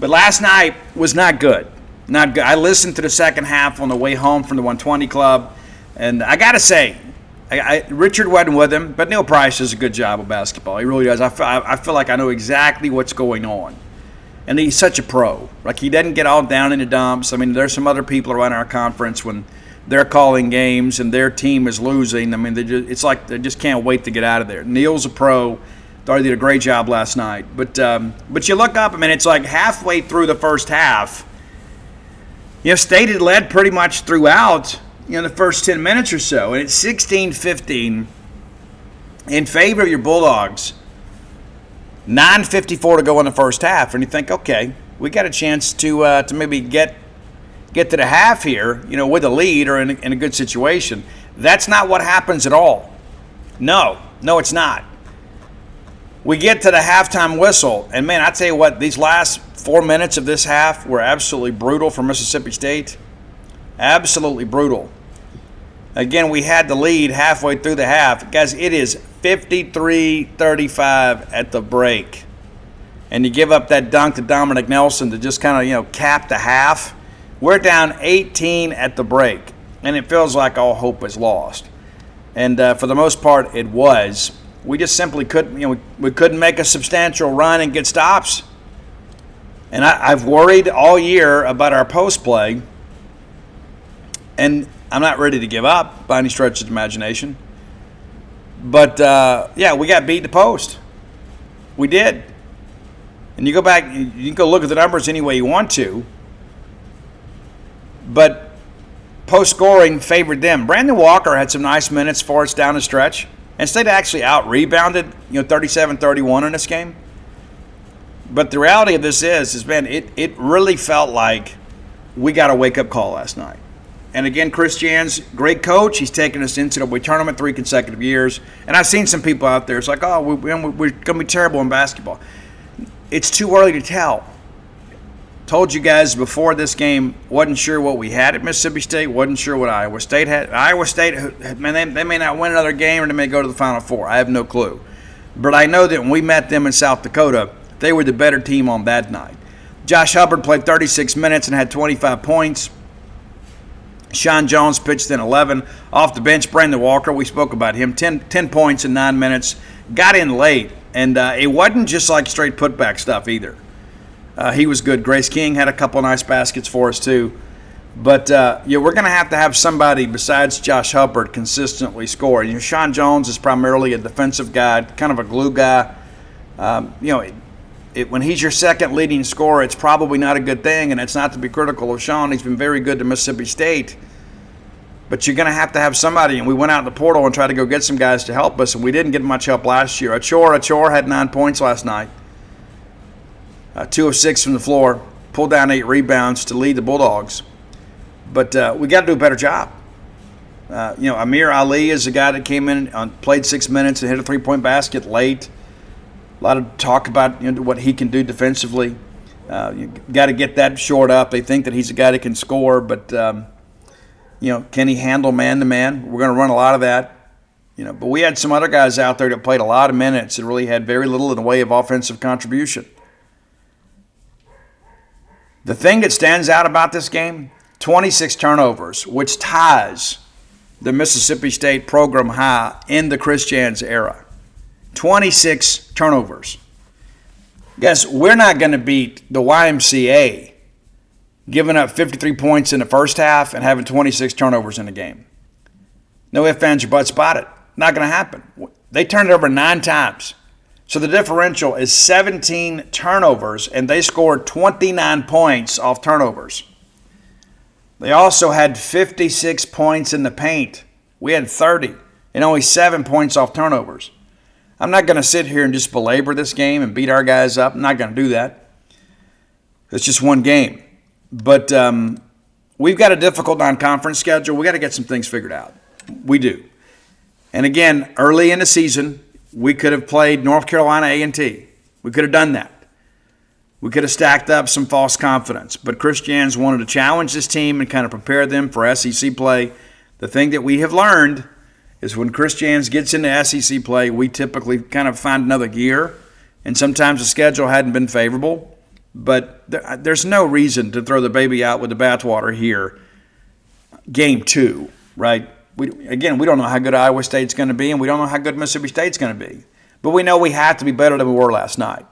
But last night was not good. Not good. I listened to the second half on the way home from the 120 Club, and I got to say, Richard wasn't with him, but Neil Price does a good job of basketball. He really does. I feel like I know exactly what's going on. And he's such a pro. Like, he doesn't get all down in the dumps. I mean, there's some other people around our conference when they're calling games and their team is losing. I mean, it's like they just can't wait to get out of there. Neil's a pro. Thought he did a great job last night. But you look up, I mean, it's like halfway through the first half. State had led pretty much throughout, the first 10 minutes or so. And it's 16-15 in favor of your Bulldogs. 9:54 to go in the first half. And you think, okay, we got a chance to maybe get to the half here, with a lead or in a good situation. That's not what happens at all. No, it's not. We get to the halftime whistle, and man, I tell you what, these last 4 minutes of this half were absolutely brutal for Mississippi State. Absolutely brutal. Again, we had the lead halfway through the half. Guys, it is 53-35 at the break. And you give up that dunk to Dominic Nelson to just kind of, cap the half. We're down 18 at the break, and it feels like all hope is lost. And for the most part, it was. We just simply couldn't, we couldn't make a substantial run and get stops. And I've worried all year about our post play, and I'm not ready to give up by any stretch of the imagination. But, we got beat in the post. We did. And you go back, you can go look at the numbers any way you want to. But post-scoring favored them. Brandon Walker had some nice minutes for us down the stretch. And State actually out-rebounded, 37-31 in this game. But the reality of this is man, it really felt like we got a wake-up call last night. And again, Chris Jan's great coach. He's taken us into the NCAA tournament 3 consecutive years. And I've seen some people out there, it's like, oh, we're going to be terrible in basketball. It's too early to tell. Told you guys before this game, wasn't sure what we had at Mississippi State, wasn't sure what Iowa State had. Iowa State, man, they may not win another game or they may go to the Final Four. I have no clue. But I know that when we met them in South Dakota, they were the better team on that night. Josh Hubbard played 36 minutes and had 25 points. Sean Jones pitched in 11. Off the bench, Brandon Walker, we spoke about him, 10 points in 9 minutes. Got in late, and it wasn't just like straight putback stuff either. He was good. Grace King had a couple nice baskets for us too. But we're going to have somebody besides Josh Hubbard consistently score. Sean Jones is primarily a defensive guy, kind of a glue guy. When he's your second leading scorer, it's probably not a good thing, and it's not to be critical of Sean. He's been very good to Mississippi State. But you're going to have somebody, and we went out in the portal and tried to go get some guys to help us, and we didn't get much help last year. Achor had 9 points last night, 2 of 6 from the floor, pulled down 8 rebounds to lead the Bulldogs. But we got to do a better job. Amir Ali is a guy that came in, played 6 minutes and hit a 3-point basket late. A lot of talk about what he can do defensively. You got to get that shored up. They think that he's a guy that can score, but can he handle man-to-man? We're going to run a lot of that. But we had some other guys out there that played a lot of minutes and really had very little in the way of offensive contribution. The thing that stands out about this game, 26 turnovers, which ties the Mississippi State program high in the Chris Jan's era. 26 turnovers. Guess we're not going to beat the YMCA giving up 53 points in the first half and having 26 turnovers in the game. No ifs, ands, or buts about it. Not going to happen. They turned it over 9 times. So the differential is 17 turnovers, and they scored 29 points off turnovers. They also had 56 points in the paint. We had 30, and only 7 points off turnovers. I'm not going to sit here and just belabor this game and beat our guys up. I'm not going to do that. It's just one game. But we've got a difficult non-conference schedule. We got to get some things figured out. We do. And again, early in the season, we could have played North Carolina A&T. We could have done that. We could have stacked up some false confidence. But Chris Jans wanted to challenge this team and kind of prepare them for SEC play. The thing that we have learned is when Chris Jans gets into SEC play, we typically kind of find another gear. And sometimes the schedule hadn't been favorable. But there's no reason to throw the baby out with the bathwater here. Game 2, right? We don't know how good Iowa State's going to be, and we don't know how good Mississippi State's going to be. But we know we have to be better than we were last night.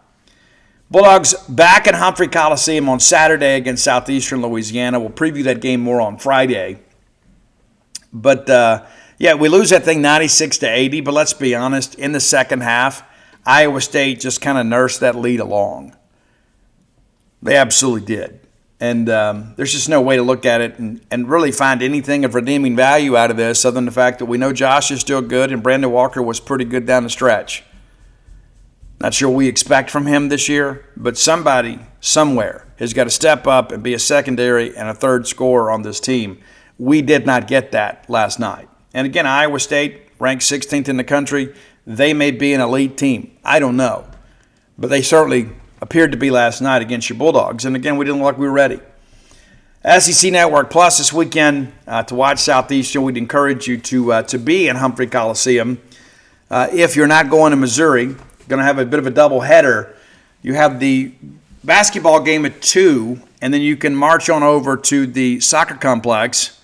Bulldogs back at Humphrey Coliseum on Saturday against Southeastern Louisiana. We'll preview that game more on Friday. But, we lose that thing 96-80, but let's be honest, in the second half, Iowa State just kind of nursed that lead along. They absolutely did. And there's just no way to look at it and really find anything of redeeming value out of this other than the fact that we know Josh is still good and Brandon Walker was pretty good down the stretch. Not sure what we expect from him this year, but somebody, somewhere, has got to step up and be a secondary and a third scorer on this team. We did not get that last night. And again, Iowa State, ranked 16th in the country, they may be an elite team. I don't know. But they certainly appeared to be last night against your Bulldogs. And again, we didn't look like we were ready. SEC Network Plus this weekend to watch Southeastern. We'd encourage you to be in Humphrey Coliseum. If you're not going to Missouri, going to have a bit of a double header. You have the basketball game at 2, and then you can march on over to the soccer complex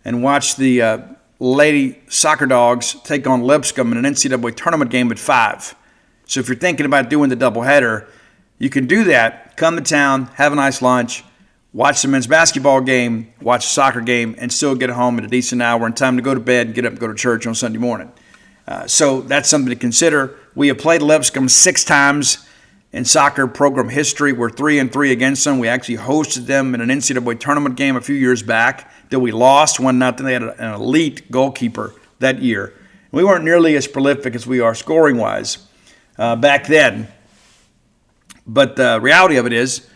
and watch the Lady Soccer Dogs take on Lipscomb in an NCAA tournament game at 5. So if you're thinking about doing the doubleheader, you can do that. Come to town, have a nice lunch, watch the men's basketball game, watch the soccer game, and still get home at a decent hour and time to go to bed and get up and go to church on Sunday morning. So that's something to consider. We have played Lipscomb 6 times in soccer program history. We're 3-3 against them. We actually hosted them in an NCAA tournament game a few years back that we lost 1-0. They had an elite goalkeeper that year. We weren't nearly as prolific as we are scoring-wise back then. But the reality of it is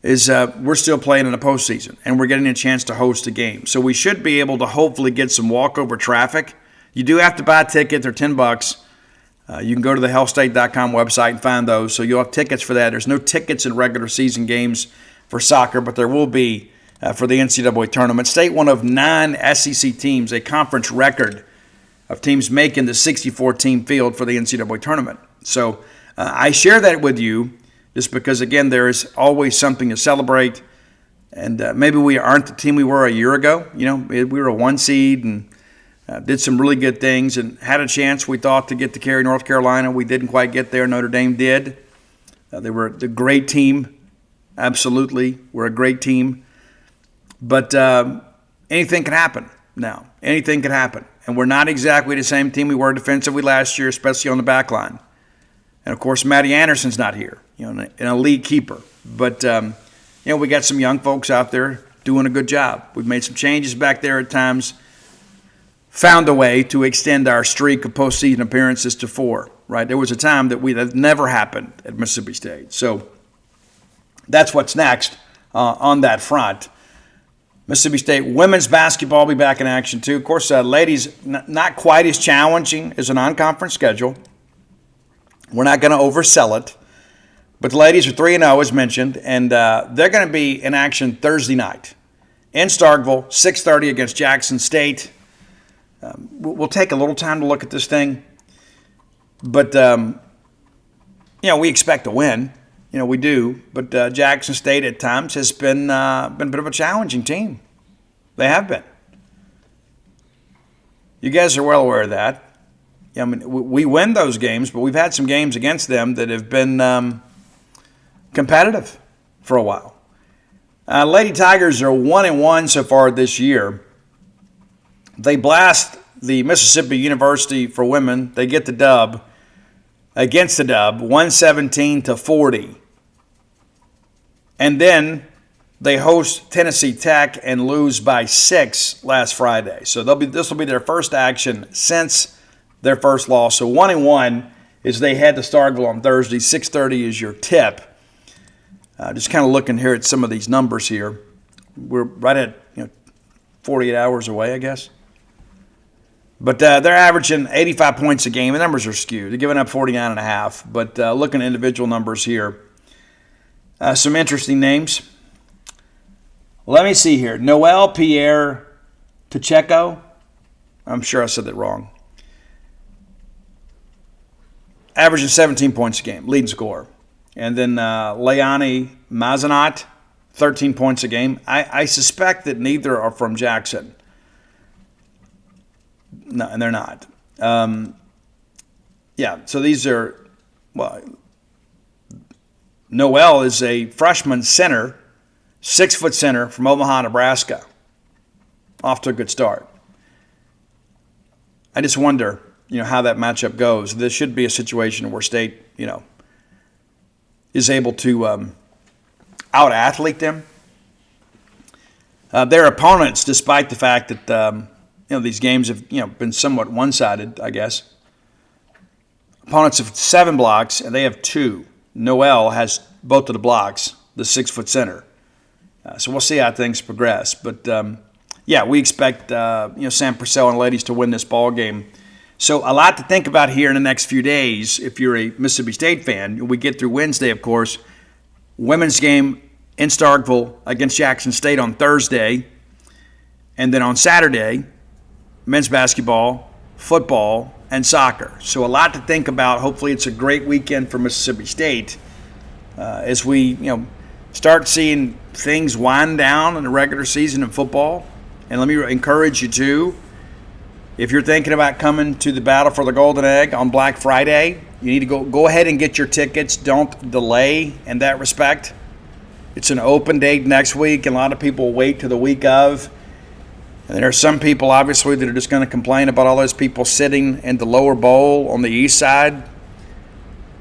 we're still playing in the postseason, and we're getting a chance to host a game. So we should be able to hopefully get some walkover traffic. You do have to buy a ticket. They're $10. You can go to the hellstate.com website and find those. So you'll have tickets for that. There's no tickets in regular season games for soccer, but there will be for the NCAA tournament. State, one of 9 SEC teams, a conference record of teams making the 64-team field for the NCAA tournament. So I share that with you just because, again, there is always something to celebrate. And maybe we aren't the team we were a year ago. We were a 1 seed and did some really good things and had a chance, we thought, to get to carry North Carolina. We didn't quite get there. Notre Dame did. They were the great team. Absolutely. We're a great team. But anything can happen now. Anything can happen. And we're not exactly the same team we were defensively last year, especially on the back line. And, of course, Matty Anderson's not here, an elite keeper. But, we got some young folks out there doing a good job. We've made some changes back there at times, found a way to extend our streak of postseason appearances to 4, right? There was a time that never happened at Mississippi State. So that's what's next on that front. Mississippi State women's basketball will be back in action, too. Of course, ladies, not quite as challenging as a non-conference schedule. We're not going to oversell it. But the ladies are 3-0, as mentioned, and they're going to be in action Thursday night in Starkville, 6:30 against Jackson State. We'll take a little time to look at this thing. But, we expect to win. We do. But Jackson State at times has been a bit of a challenging team. They have been. You guys are well aware of that. We win those games, but we've had some games against them that have been competitive for a while. Lady Tigers are 1-1 so far this year. They blast the Mississippi University for women. They get the dub against the dub, 117-40. And then they host Tennessee Tech and lose by 6 last Friday. So this will be their first action since their first loss. So 1-1 is they head to Starkville on Thursday. 6:30 is your tip. Just kind of looking here at some of these numbers here. We're right at 48 hours away, I guess. But they're averaging 85 points a game. The numbers are skewed. They're giving up 49.5. But looking at individual numbers here, some interesting names. Let me see here. Noel Pierre Pacheco. I'm sure I said that wrong. Averaging 17 points a game, leading scorer. And then Leani Mazanat, 13 points a game. I suspect that neither are from Jackson. No, and they're not. So these are, Noel is a freshman center, 6-foot center from Omaha, Nebraska. Off to a good start. I just wonder, how that matchup goes. This should be a situation where State, is able to out-athlete them. Their opponents, despite the fact that, these games have, been somewhat one-sided, I guess. Opponents have 7 blocks, and they have 2. Noel has both of the blocks, the 6-foot center. So we'll see how things progress. But, we expect, Sam Purcell and ladies to win this ball game. So a lot to think about here in the next few days if you're a Mississippi State fan. We get through Wednesday, of course. Women's game in Starkville against Jackson State on Thursday. And then on Saturday, men's basketball, football, and soccer. So a lot to think about. Hopefully it's a great weekend for Mississippi State as we start seeing things wind down in the regular season in football. And let me encourage you too. If you're thinking about coming to the Battle for the Golden Egg on Black Friday, you need to go ahead and get your tickets. Don't delay in that respect. It's an open date next week, and a lot of people wait to the week of. And there are some people, obviously, that are just going to complain about all those people sitting in the lower bowl on the east side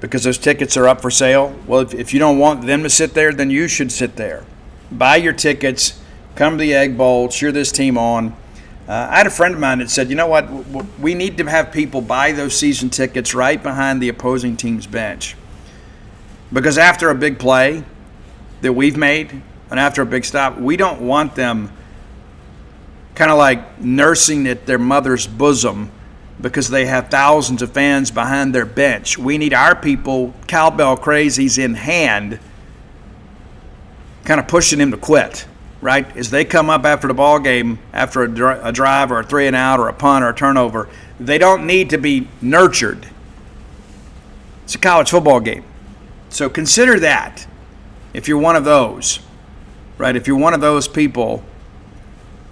because those tickets are up for sale. Well, if you don't want them to sit there, then you should sit there. Buy your tickets. Come to the Egg Bowl. Cheer this team on. I had a friend of mine that said, you know what, we need to have people buy those season tickets right behind the opposing team's bench. Because after a big play that we've made and after a big stop, we don't want them kind of like nursing at their mother's bosom because they have thousands of fans behind their bench. We need our people, cowbell crazies in hand, kind of pushing them to quit, right? As they come up after the ball game, after a drive or a 3-and-out or a punt or a turnover, they don't need to be nurtured. It's a college football game. So consider that if you're one of those, right? If you're one of those people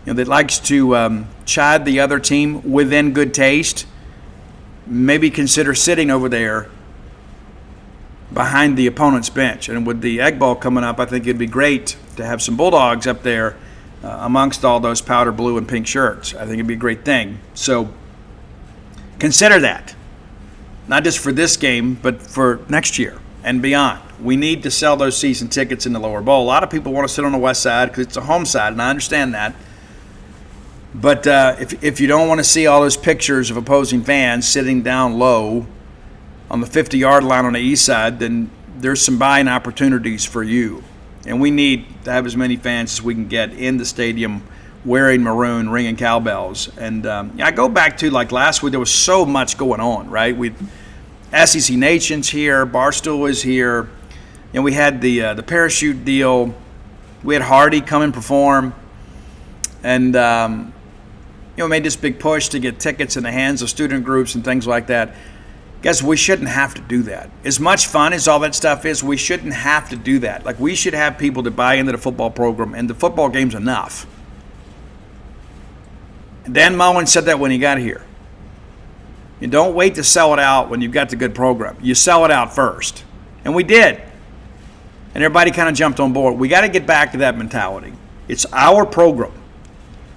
that likes to chide the other team within good taste, maybe consider sitting over there behind the opponent's bench. And with the Egg Bowl coming up, I think it'd be great to have some Bulldogs up there amongst all those powder blue and pink shirts. I think it'd be a great thing. So consider that, not just for this game, but for next year and beyond. We need to sell those season tickets in the lower bowl. A lot of people want to sit on the west side because it's a home side, and I understand that. But if you don't want to see all those pictures of opposing fans sitting down low on the 50-yard line on the east side, then there's some buying opportunities for you. And we need to have as many fans as we can get in the stadium wearing maroon, ringing cowbells. And I go back to like last week, there was so much going on, right? SEC Nation's here, Barstool was here, and we had the parachute deal. We had Hardy come and perform, and made this big push to get tickets in the hands of student groups and things like that. Guys, we shouldn't have to do that. As much fun as all that stuff is, we shouldn't have to do that. Like, we should have people to buy into the football program, and the football game's enough. Dan Mullen said that when he got here. You don't wait to sell it out when you've got the good program. You sell it out first. And we did. And everybody kind of jumped on board. We got to get back to that mentality. It's our program.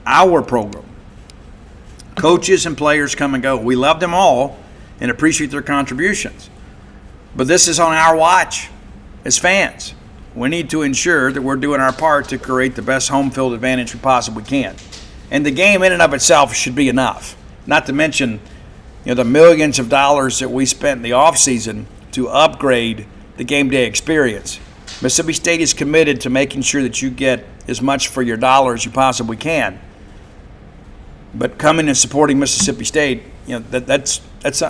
Our program. Coaches and players come and go. We love them all and appreciate their contributions. But this is on our watch as fans. We need to ensure that we're doing our part to create the best home field advantage we possibly can. And the game in and of itself should be enough. Not to mention the millions of dollars that we spent in the offseason to upgrade the game day experience. Mississippi State is committed to making sure that you get as much for your dollar as you possibly can. But coming and supporting Mississippi State, that's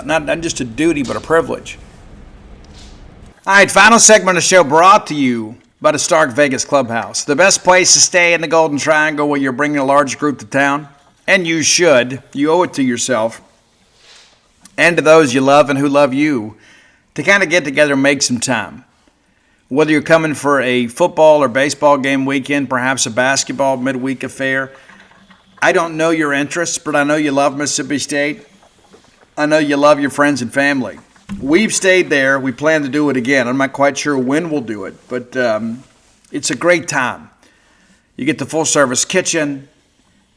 not just a duty but a privilege. All right, final segment of the show brought to you by the Stark Vegas Clubhouse. The best place to stay in the Golden Triangle when you're bringing a large group to town. And you should. You owe it to yourself and to those you love and who love you to kind of get together and make some time. Whether you're coming for a football or baseball game weekend, perhaps a basketball midweek affair, I don't know your interests, but I know you love Mississippi State. I know you love your friends and family. We've stayed there. We plan to do it again. I'm not quite sure when we'll do it, but it's a great time. You get the full-service kitchen.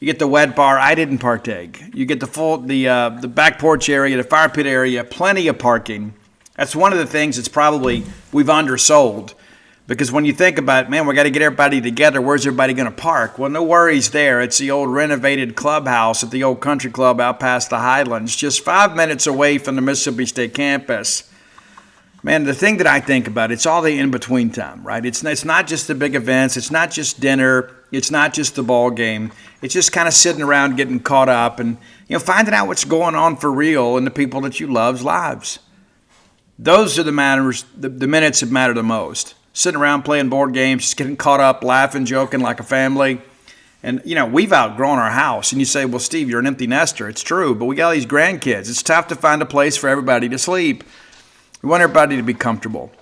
You get the wet bar. I didn't partake. You get the back porch area, the fire pit area, plenty of parking. That's one of the things that's probably we've undersold. Because when you think about it, man, we got to get everybody together. Where's everybody going to park? Well, no worries there. It's the old renovated clubhouse at the old country club out past the Highlands, just 5 minutes away from the Mississippi State campus. Man, the thing that I think about, it's all the in-between time, right? It's not just the big events. It's not just dinner. It's not just the ball game. It's just kind of sitting around getting caught up and finding out what's going on for real in the people that you love's lives. Those are the minutes that matter the most. Sitting around playing board games, just getting caught up, laughing, joking like a family. And, we've outgrown our house. And you say, well, Steve, you're an empty nester. It's true, but we got all these grandkids. It's tough to find a place for everybody to sleep. We want everybody to be comfortable.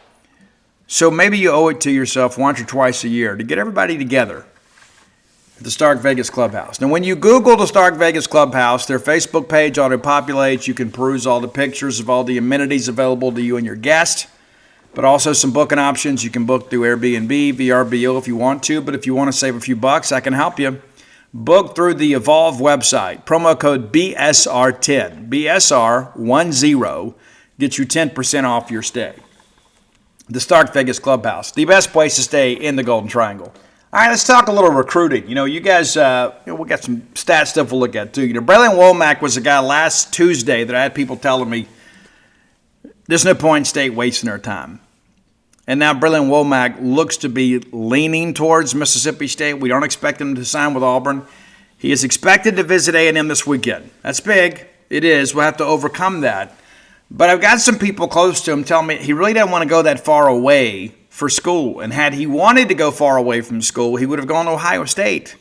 So maybe you owe it to yourself once or twice a year to get everybody together at the Stark Vegas Clubhouse. Now, when you Google the Stark Vegas Clubhouse, their Facebook page auto-populates. You can peruse all the pictures of all the amenities available to you and your guest. But also some booking options. You can book through Airbnb, VRBO if you want to. But if you want to save a few bucks, I can help you. Book through the Evolve website. Promo code BSR10. BSR10 gets you 10% off your stay. The Stark Vegas Clubhouse. The best place to stay in the Golden Triangle. All right, let's talk a little recruiting. You guys, we got some stat stuff we'll look at too. Braylon Womack was a guy last Tuesday that I had people telling me, there's no point in State wasting their time. And now Brilliant Womack looks to be leaning towards Mississippi State. We don't expect him to sign with Auburn. He is expected to visit A&M this weekend. That's big. It is. We'll have to overcome that. But I've got some people close to him telling me he really doesn't want to go that far away for school. And had he wanted to go far away from school, he would have gone to Ohio State.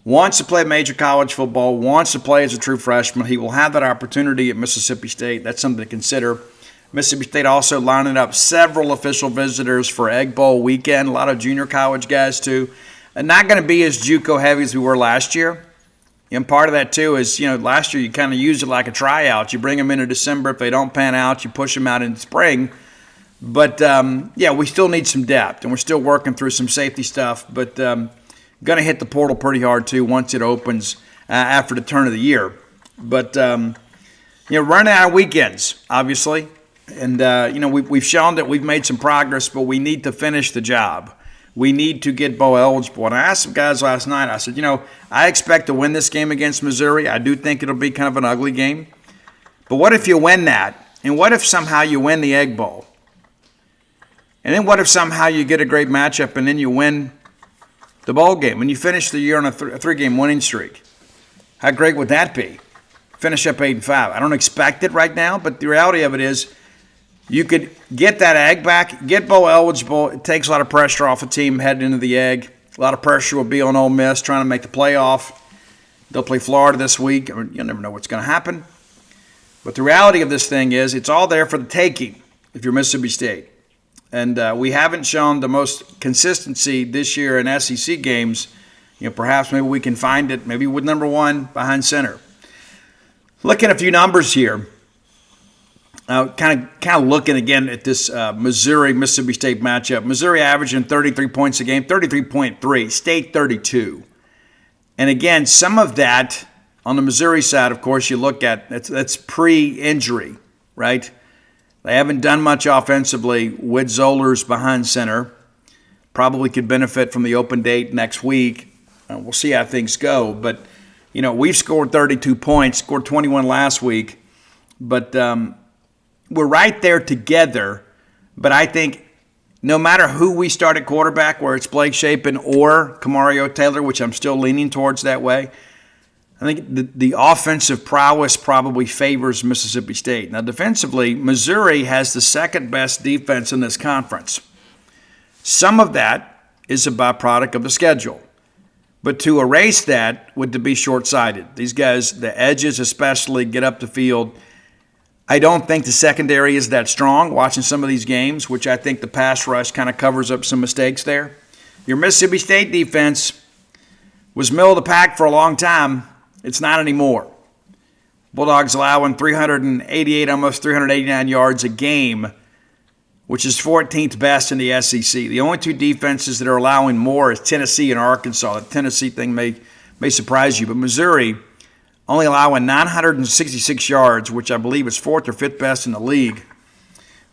Wants to play major college football, wants to play as a true freshman. He will have that opportunity at Mississippi State. That's something to consider. Mississippi State also lining up several official visitors for Egg Bowl weekend. A lot of junior college guys, too. And not going to be as JUCO heavy as we were last year. And part of that, too, is, last year you kind of used it like a tryout. You bring them in December. If they don't pan out, you push them out in spring. But, we still need some depth, and we're still working through some safety stuff. But going to hit the portal pretty hard, too, once it opens after the turn of the year. But, running out of weekends, obviously. And, we've shown that we've made some progress, but we need to finish the job. We need to get bowl eligible. And I asked some guys last night, I said, I expect to win this game against Missouri. I do think it'll be kind of an ugly game. But what if you win that? And what if somehow you win the Egg Bowl? And then what if somehow you get a great matchup and then you win the bowl game and you finish the year on a three-game winning streak? How great would that be? Finish up 8-5. I don't expect it right now, but the reality of it is, you could get that egg back, get bowl eligible. It takes a lot of pressure off a team heading into the egg. A lot of pressure will be on Ole Miss trying to make the playoff. They'll play Florida this week. You'll never know what's going to happen. But the reality of this thing is it's all there for the taking if you're Mississippi State. And we haven't shown the most consistency this year in SEC games. Perhaps maybe we can find it maybe with number one behind center. Look at a few numbers here. Kind of looking again at this Missouri-Mississippi State matchup. Missouri averaging 33 points a game, 33.3. State 32. And again, some of that on the Missouri side, of course, you look at that's pre-injury, right? They haven't done much offensively with Zollers behind center. Probably could benefit from the open date next week. We'll see how things go. But, we've scored 32 points, scored 21 last week. But we're right there together, but I think no matter who we start at quarterback, where it's Blake Shapen or Kamario Taylor, which I'm still leaning towards that way, I think the offensive prowess probably favors Mississippi State. Now, defensively, Missouri has the second best defense in this conference. Some of that is a byproduct of the schedule. But to erase that would be short-sighted. These guys, the edges especially, get up the field. I don't think the secondary is that strong, watching some of these games, which I think the pass rush kind of covers up some mistakes there. Your Mississippi State defense was middle of the pack for a long time. It's not anymore. Bulldogs allowing 388, almost 389 yards a game, which is 14th best in the SEC. The only two defenses that are allowing more is Tennessee and Arkansas. The Tennessee thing may surprise you, but Missouri only allowing 966 yards, which I believe is fourth or fifth best in the league.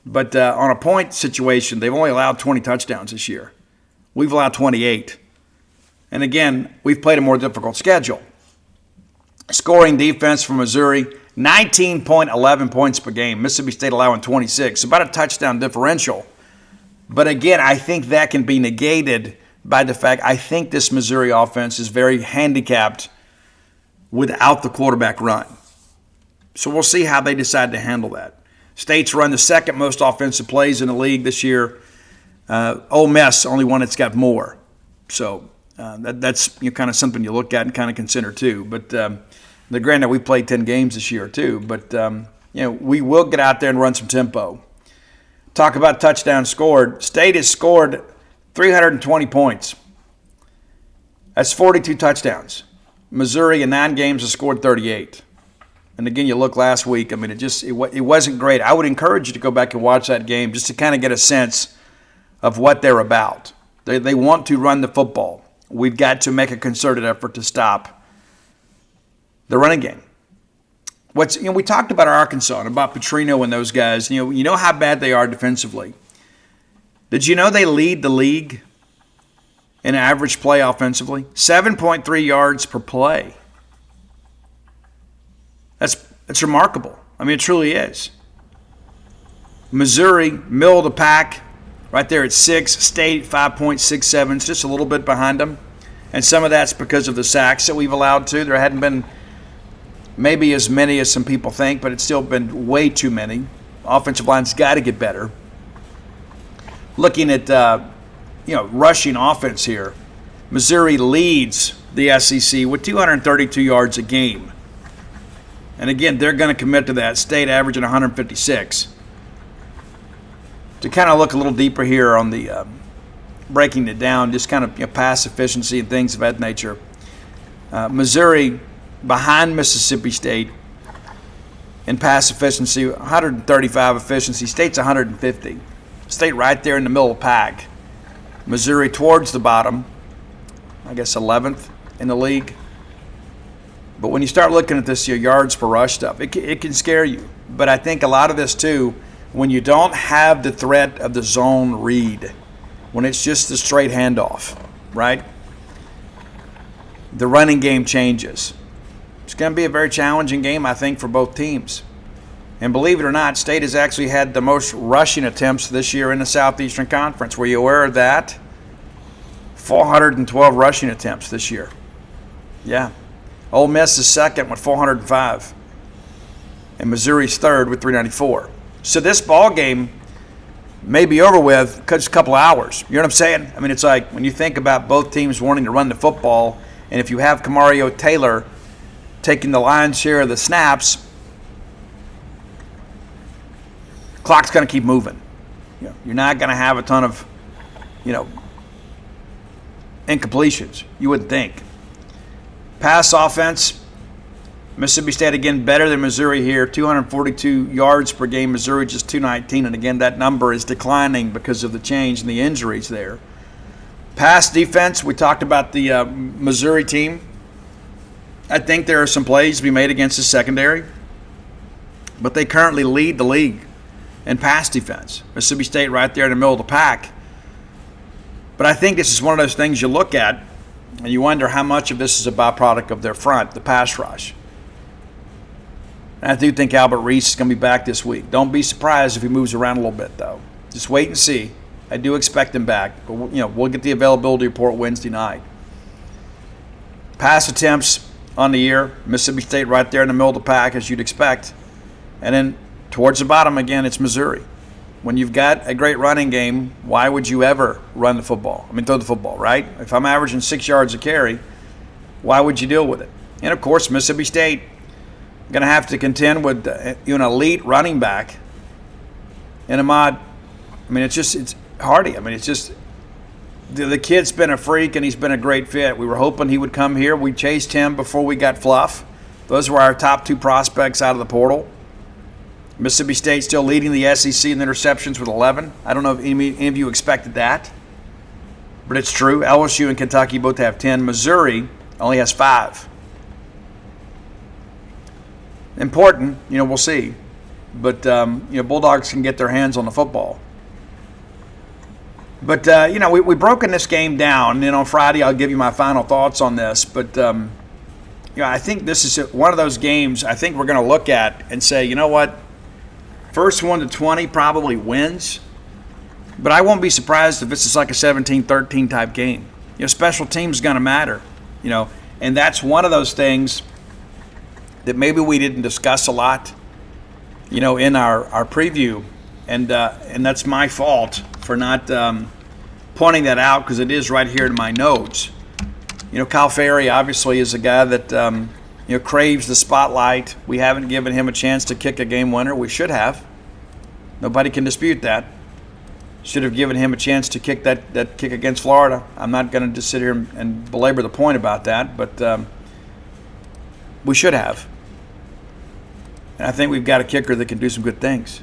But on a point situation, they've only allowed 20 touchdowns this year. We've allowed 28. And again, we've played a more difficult schedule. Scoring defense for Missouri, 19.11 points per game. Mississippi State allowing 26. About a touchdown differential. But again, I think that can be negated by the fact I think this Missouri offense is very handicapped without the quarterback run. So we'll see how they decide to handle that. State's run the second most offensive plays in the league this year. Ole Miss, only one that's got more. So that's kind of something you look at and kind of consider too. But granted, we played 10 games this year too. But we will get out there and run some tempo. Talk about touchdowns scored. State has scored 320 points. That's 42 touchdowns. Missouri in 9 games has scored 38. And again, you look last week, it wasn't great. I would encourage you to go back and watch that game just to kind of get a sense of what they're about. They want to run the football. We've got to make a concerted effort to stop the running game. We talked about Arkansas and about Petrino and those guys. You know how bad they are defensively. Did you know they lead the league in average play offensively? 7.3 yards per play. That's remarkable. It truly is. Missouri, middle of the pack, right there at 6. State 5.67. It's just a little bit behind them. And some of that's because of the sacks that we've allowed to. There hadn't been maybe as many as some people think, but it's still been way too many. Offensive line's got to get better. Looking at rushing offense here, Missouri leads the SEC with 232 yards a game. And again, they're going to commit to that. State averaging 156. To kind of look a little deeper here on the breaking it down, just kind of pass efficiency and things of that nature. Missouri behind Mississippi State in pass efficiency, 135 efficiency. State's 150. State right there in the middle of the pack. Missouri towards the bottom, I guess 11th in the league. But when you start looking at this yards per rush stuff, it can scare you. But I think a lot of this too, when you don't have the threat of the zone read, when it's just the straight handoff, right? The running game changes. It's going to be a very challenging game, I think, for both teams. And believe it or not, State has actually had the most rushing attempts this year in the Southeastern Conference. Were you aware of that? 412 rushing attempts this year. Yeah. Ole Miss is second with 405. And Missouri's third with 394. So this ball game may be over with because it's a couple hours. You know what I'm saying? I mean, it's like when you think about both teams wanting to run the football, and if you have Kamario Taylor taking the lion's share of the snaps, clock's going to keep moving. You're not going to have a ton of, incompletions, you wouldn't think. Pass offense, Mississippi State again better than Missouri here, 242 yards per game. Missouri just 219, and again that number is declining because of the change in the injuries there. Pass defense, we talked about the Missouri team. I think there are some plays to be made against the secondary, but they currently lead the league in pass defense. Mississippi State right there in the middle of the pack. But I think this is one of those things you look at and you wonder how much of this is a byproduct of their front, the pass rush. And I do think Albert Reese is going to be back this week. Don't be surprised if he moves around a little bit, though. Just wait and see. I do expect him back. But, we'll get the availability report Wednesday night. Pass attempts on the year, Mississippi State right there in the middle of the pack, as you'd expect. And then towards the bottom, again, it's Missouri. When you've got a great running game, why would you ever throw the football, right? If I'm averaging 6 yards a carry, why would you deal with it? And, of course, Mississippi State going to have to contend with an elite running back in Ahmad. It's Hardy. It's just the kid's been a freak, and he's been a great fit. We were hoping he would come here. We chased him before we got Fluff. Those were our top two prospects out of the portal. Mississippi State still leading the SEC in interceptions with 11. I don't know if any of you expected that, but it's true. LSU and Kentucky both have 10. Missouri only has 5. Important, we'll see. But, Bulldogs can get their hands on the football. But, we've broken this game down. And on Friday, I'll give you my final thoughts on this. But, I think this is one of those games I think we're going to look at and say, you know what? First 1 to 20 probably wins. But I won't be surprised if this is like a 17-13 type game. Special teams is going to matter. And that's one of those things that maybe we didn't discuss a lot, in our preview. And that's my fault for not pointing that out, because it is right here in my notes. Kyle Ferry obviously is a guy that craves the spotlight. We haven't given him a chance to kick a game winner. We should have. Nobody can dispute that. Should have given him a chance to kick that kick against Florida. I'm not going to just sit here and belabor the point about that, but we should have. And I think we've got a kicker that can do some good things.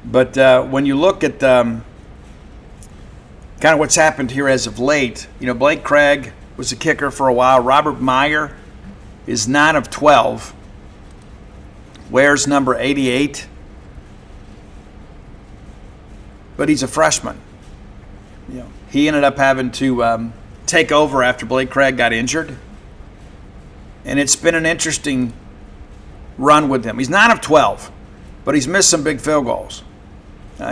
But when you look at kind of what's happened here as of late, Blake Craig was a kicker for a while. Robert Meyer is 9 of 12. Wears number 88. But he's a freshman. He ended up having to take over after Blake Craig got injured. And it's been an interesting run with him. He's 9 of 12, but he's missed some big field goals.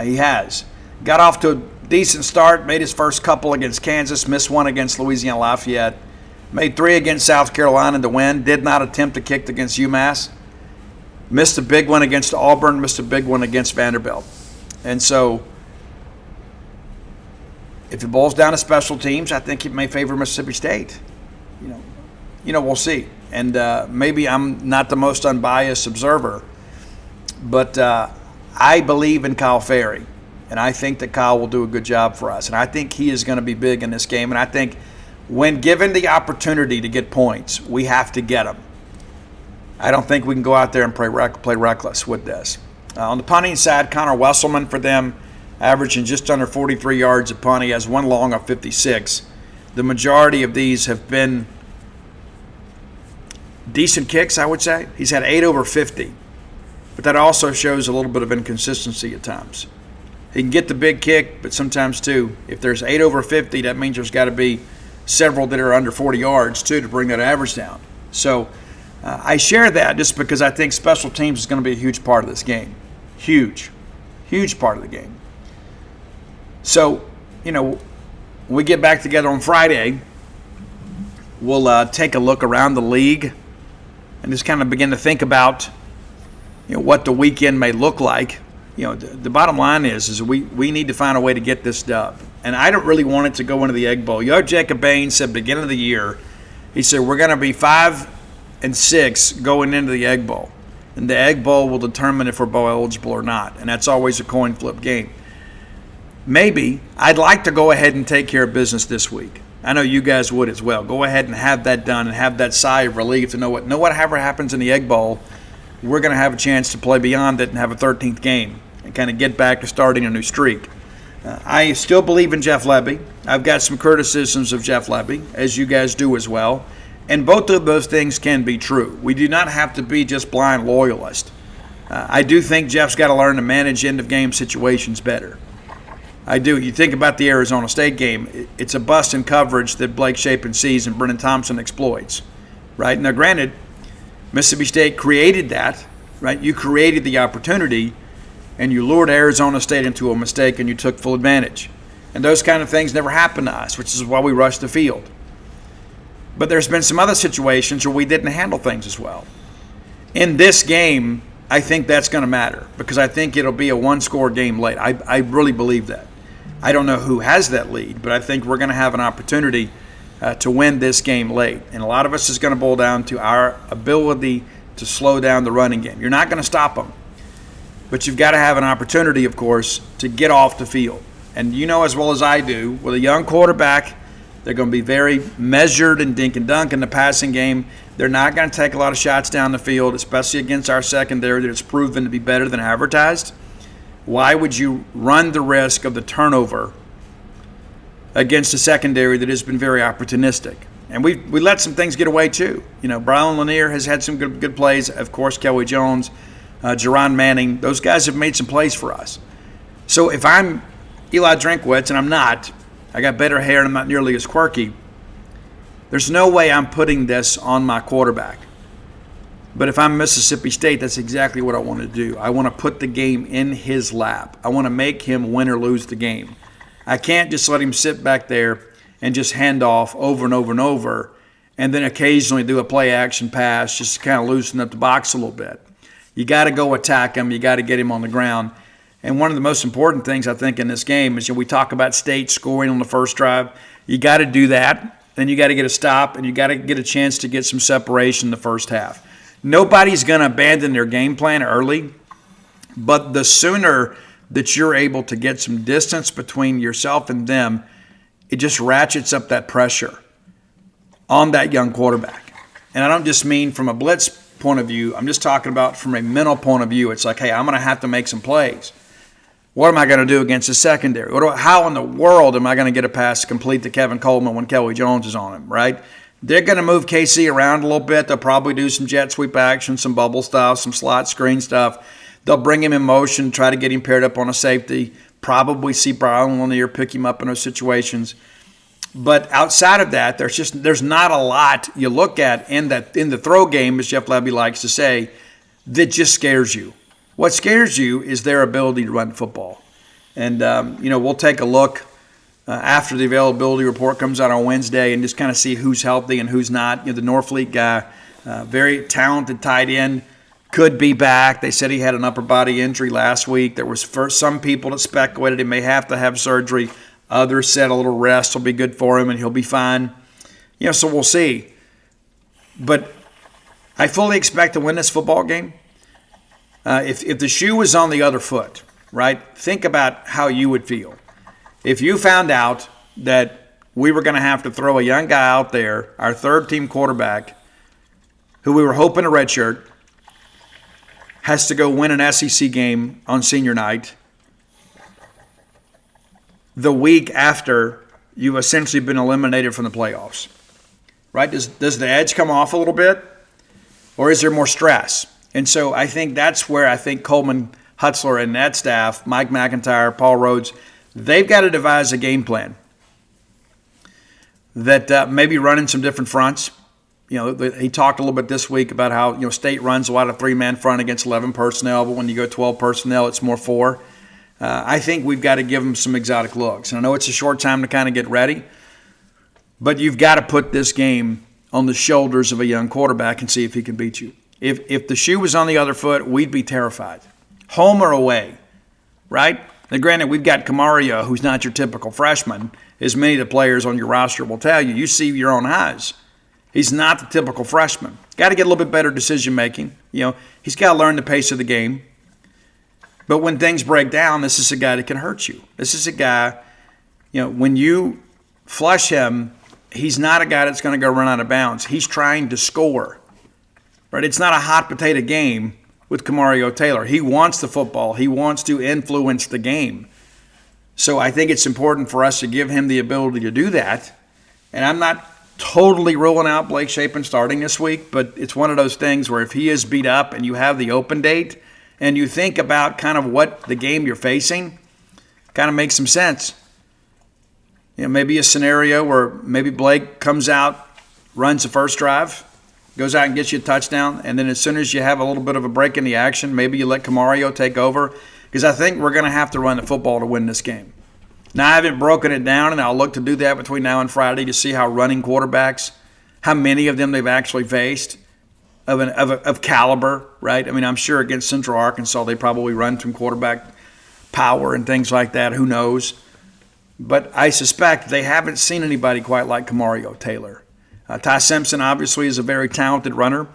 He has. got off to a decent start, made his first couple against Kansas, missed one against Louisiana Lafayette, made 3 against South Carolina to win, did not attempt a kick against UMass, missed a big one against Auburn, missed a big one against Vanderbilt. And so if it boils down to special teams, I think it may favor Mississippi State. We'll see. And maybe I'm not the most unbiased observer, but I believe in Kyle Ferry, and I think that Kyle will do a good job for us. And I think he is going to be big in this game. And I think when given the opportunity to get points, we have to get them. I don't think we can go out there and play reckless with this. On the punting side, Connor Wesselman for them, averaging just under 43 yards a punt. He has one long of 56. The majority of these have been decent kicks, I would say. He's had 8 over 50. But that also shows a little bit of inconsistency at times. He can get the big kick, but sometimes too, if there's 8 over 50, that means there's got to be several that are under 40 yards too to bring that average down. So I share that just because I think special teams is going to be a huge part of this game. Huge part of the game. So, when we get back together on Friday, we'll take a look around the league and just kind of begin to think about, what the weekend may look like. The bottom line is we need to find a way to get this dub. And I don't really want it to go into the Egg Bowl. Jacob Bain said beginning of the year, he said we're going to be 5-6 going into the Egg Bowl. And the Egg Bowl will determine if we're bowl eligible or not. And that's always a coin flip game. Maybe I'd like to go ahead and take care of business this week. I know you guys would as well. Go ahead and have that done and have that sigh of relief to know whatever happens in the Egg Bowl, we're going to have a chance to play beyond it and have a 13th game and kind of get back to starting a new streak. I still believe in Jeff Lebby. I've got some criticisms of Jeff Lebby, as you guys do as well. And both of those things can be true. We do not have to be just blind loyalists. I do think Jeff's got to learn to manage end-of-game situations better. I do. You think about the Arizona State game, it's a bust in coverage that Blake Shapen sees and Brennan Thompson exploits, right? Now, granted, Mississippi State created that, right? You created the opportunity, and you lured Arizona State into a mistake, and you took full advantage. And those kind of things never happen to us, which is why we rushed the field. But there's been some other situations where we didn't handle things as well. In this game, I think that's going to matter because I think it'll be a one-score game late. I really believe that. I don't know who has that lead, but I think we're going to have an opportunity to win this game late. And a lot of us is going to boil down to our ability to slow down the running game. You're not going to stop them, but you've got to have an opportunity, of course, to get off the field. And you know as well as I do, with a young quarterback, they're going to be very measured and dink and dunk in the passing game. They're not going to take a lot of shots down the field, especially against our secondary that's proven to be better than advertised. Why would you run the risk of the turnover against a secondary that has been very opportunistic? And we let some things get away too. Brian Lanier has had some good plays. Of course, Kelly Jones, Jerron Manning, those guys have made some plays for us. So if I'm Eli Drinkwitz, and I'm not, I got better hair and I'm not nearly as quirky, there's no way I'm putting this on my quarterback. But if I'm Mississippi State, that's exactly what I want to do. I want to put the game in his lap. I want to make him win or lose the game. I can't just let him sit back there and just hand off over and over and over and then occasionally do a play-action pass just to kind of loosen up the box a little bit. You got to go attack him. You got to get him on the ground. And one of the most important things, I think, in this game is we talk about State scoring on the first drive. You got to do that. Then you got to get a stop, and you got to get a chance to get some separation in the first half. Nobody's going to abandon their game plan early, but the sooner that you're able to get some distance between yourself and them, it just ratchets up that pressure on that young quarterback. And I don't just mean from a blitz point of view. I'm just talking about from a mental point of view. It's like, hey, I'm going to have to make some plays. What am I going to do against the secondary? How in the world am I going to get a pass complete to Kevin Coleman when Kelly Jones is on him, right? They're going to move KC around a little bit. They'll probably do some jet sweep action, some bubble stuff, some slot screen stuff. They'll bring him in motion, try to get him paired up on a safety, probably see Brian Lanier pick him up in those situations. But outside of that, there's not a lot you look at in the throw game, as Jeff Lebby likes to say, that just scares you. What scares you is their ability to run football. And, we'll take a look after the availability report comes out on Wednesday and just kind of see who's healthy and who's not. The Norfleet guy, very talented tight end, could be back. They said he had an upper body injury last week. There was some people that speculated he may have to have surgery. Others said a little rest will be good for him and he'll be fine. So we'll see. But I fully expect to win this football game. If the shoe was on the other foot, right, think about how you would feel. If you found out that we were going to have to throw a young guy out there, our third-team quarterback, who we were hoping to redshirt, has to go win an SEC game on senior night the week after you've essentially been eliminated from the playoffs, right? Does the edge come off a little bit, or is there more stress? And so I think that's where I think Coleman, Hutzler, and that staff, Mike McIntyre, Paul Rhodes, they've got to devise a game plan that maybe running some different fronts. He talked a little bit this week about how, State runs a lot of three-man front against 11 personnel, but when you go 12 personnel, it's more four. I think we've got to give them some exotic looks. And I know it's a short time to kind of get ready, but you've got to put this game on the shoulders of a young quarterback and see if he can beat you. If the shoe was on the other foot, we'd be terrified. Home or away, right? Now, granted, we've got Camario, who's not your typical freshman, as many of the players on your roster will tell you. You see your own eyes. He's not the typical freshman. Got to get a little bit better decision-making. He's got to learn the pace of the game. But when things break down, this is a guy that can hurt you. This is a guy, when you flush him, he's not a guy that's going to go run out of bounds. He's trying to score, right? It's not a hot potato game with Camario Taylor. He wants the football. He wants to influence the game. So I think it's important for us to give him the ability to do that. And I'm not totally ruling out Blake Shapen starting this week, but it's one of those things where if he is beat up and you have the open date and you think about kind of what the game you're facing, kind of makes some sense. Maybe a scenario where maybe Blake comes out, runs the first drive, goes out and gets you a touchdown, and then as soon as you have a little bit of a break in the action, maybe you let Camario take over, because I think we're going to have to run the football to win this game. Now, I haven't broken it down, and I'll look to do that between now and Friday to see how running quarterbacks, how many of them they've actually faced of caliber, right? I mean, I'm sure against Central Arkansas they probably run some quarterback power and things like that. Who knows? But I suspect they haven't seen anybody quite like Camario Taylor. Ty Simpson obviously is a very talented runner.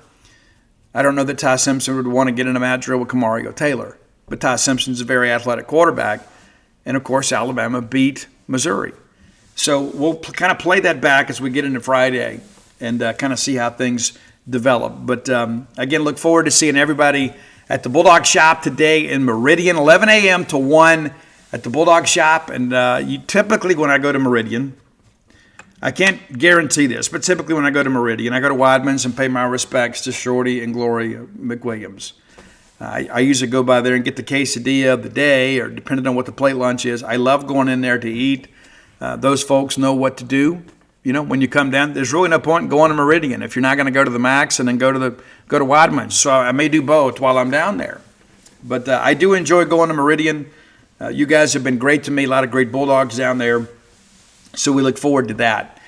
I don't know that Ty Simpson would want to get in a match drill with Camario Taylor, but Ty Simpson's a very athletic quarterback. And, of course, Alabama beat Missouri. So we'll kind of play that back as we get into Friday and kind of see how things develop. But, again, look forward to seeing everybody at the Bulldog Shop today in Meridian, 11 a.m. to 1 at the Bulldog Shop. And you typically, when I go to Meridian, I can't guarantee this, but typically when I go to Meridian, I go to Weidman's and pay my respects to Shorty and Glory McWilliams. I usually go by there and get the quesadilla of the day, or depending on what the plate lunch is. I love going in there to eat. Those folks know what to do. When you come down, there's really no point in going to Meridian if you're not going to go to the Max and then go to Weidman's. So I may do both while I'm down there. But I do enjoy going to Meridian. You guys have been great to me. A lot of great Bulldogs down there. So we look forward to that.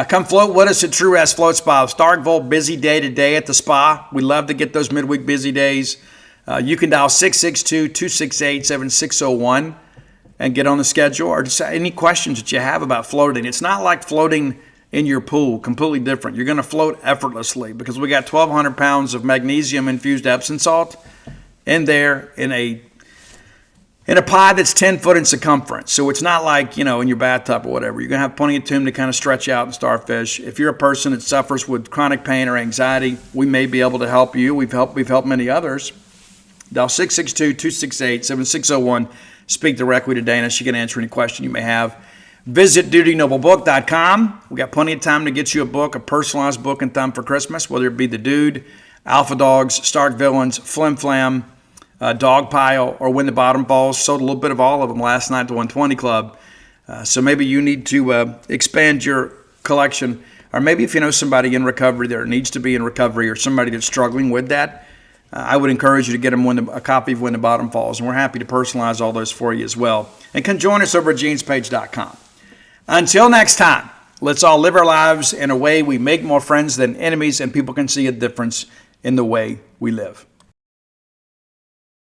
Come float with us at True Rest Float Spa. Starkville, busy day today at the spa. We love to get those midweek busy days. You can dial 662-268-7601 and get on the schedule, or just any questions that you have about floating. It's not like floating in your pool, completely different. You're going to float effortlessly because we got 1,200 pounds of magnesium-infused Epsom salt in there in a pod that's 10 foot in circumference. So it's not like, in your bathtub or whatever. You're going to have plenty of time to kind of stretch out and starfish. If you're a person that suffers with chronic pain or anxiety, we may be able to help you. We've helped many others. Dial 662-268-7601. Speak directly to Dana. She can answer any question you may have. Visit DutyNobleBook.com. We got plenty of time to get you a book, a personalized book in time for Christmas, whether it be The Dude, Alpha Dogs, Stark Villains, Flim Flam, Dog Pile, or When the Bottom Falls. Sold a little bit of all of them last night at the 120 Club. So maybe you need to expand your collection, or maybe if you know somebody in recovery that needs to be in recovery, or somebody that's struggling with that, I would encourage you to get them a copy of When the Bottom Falls, and we're happy to personalize all those for you as well. And can join us over at genespage.com. Until next time, let's all live our lives in a way we make more friends than enemies, and people can see a difference in the way we live.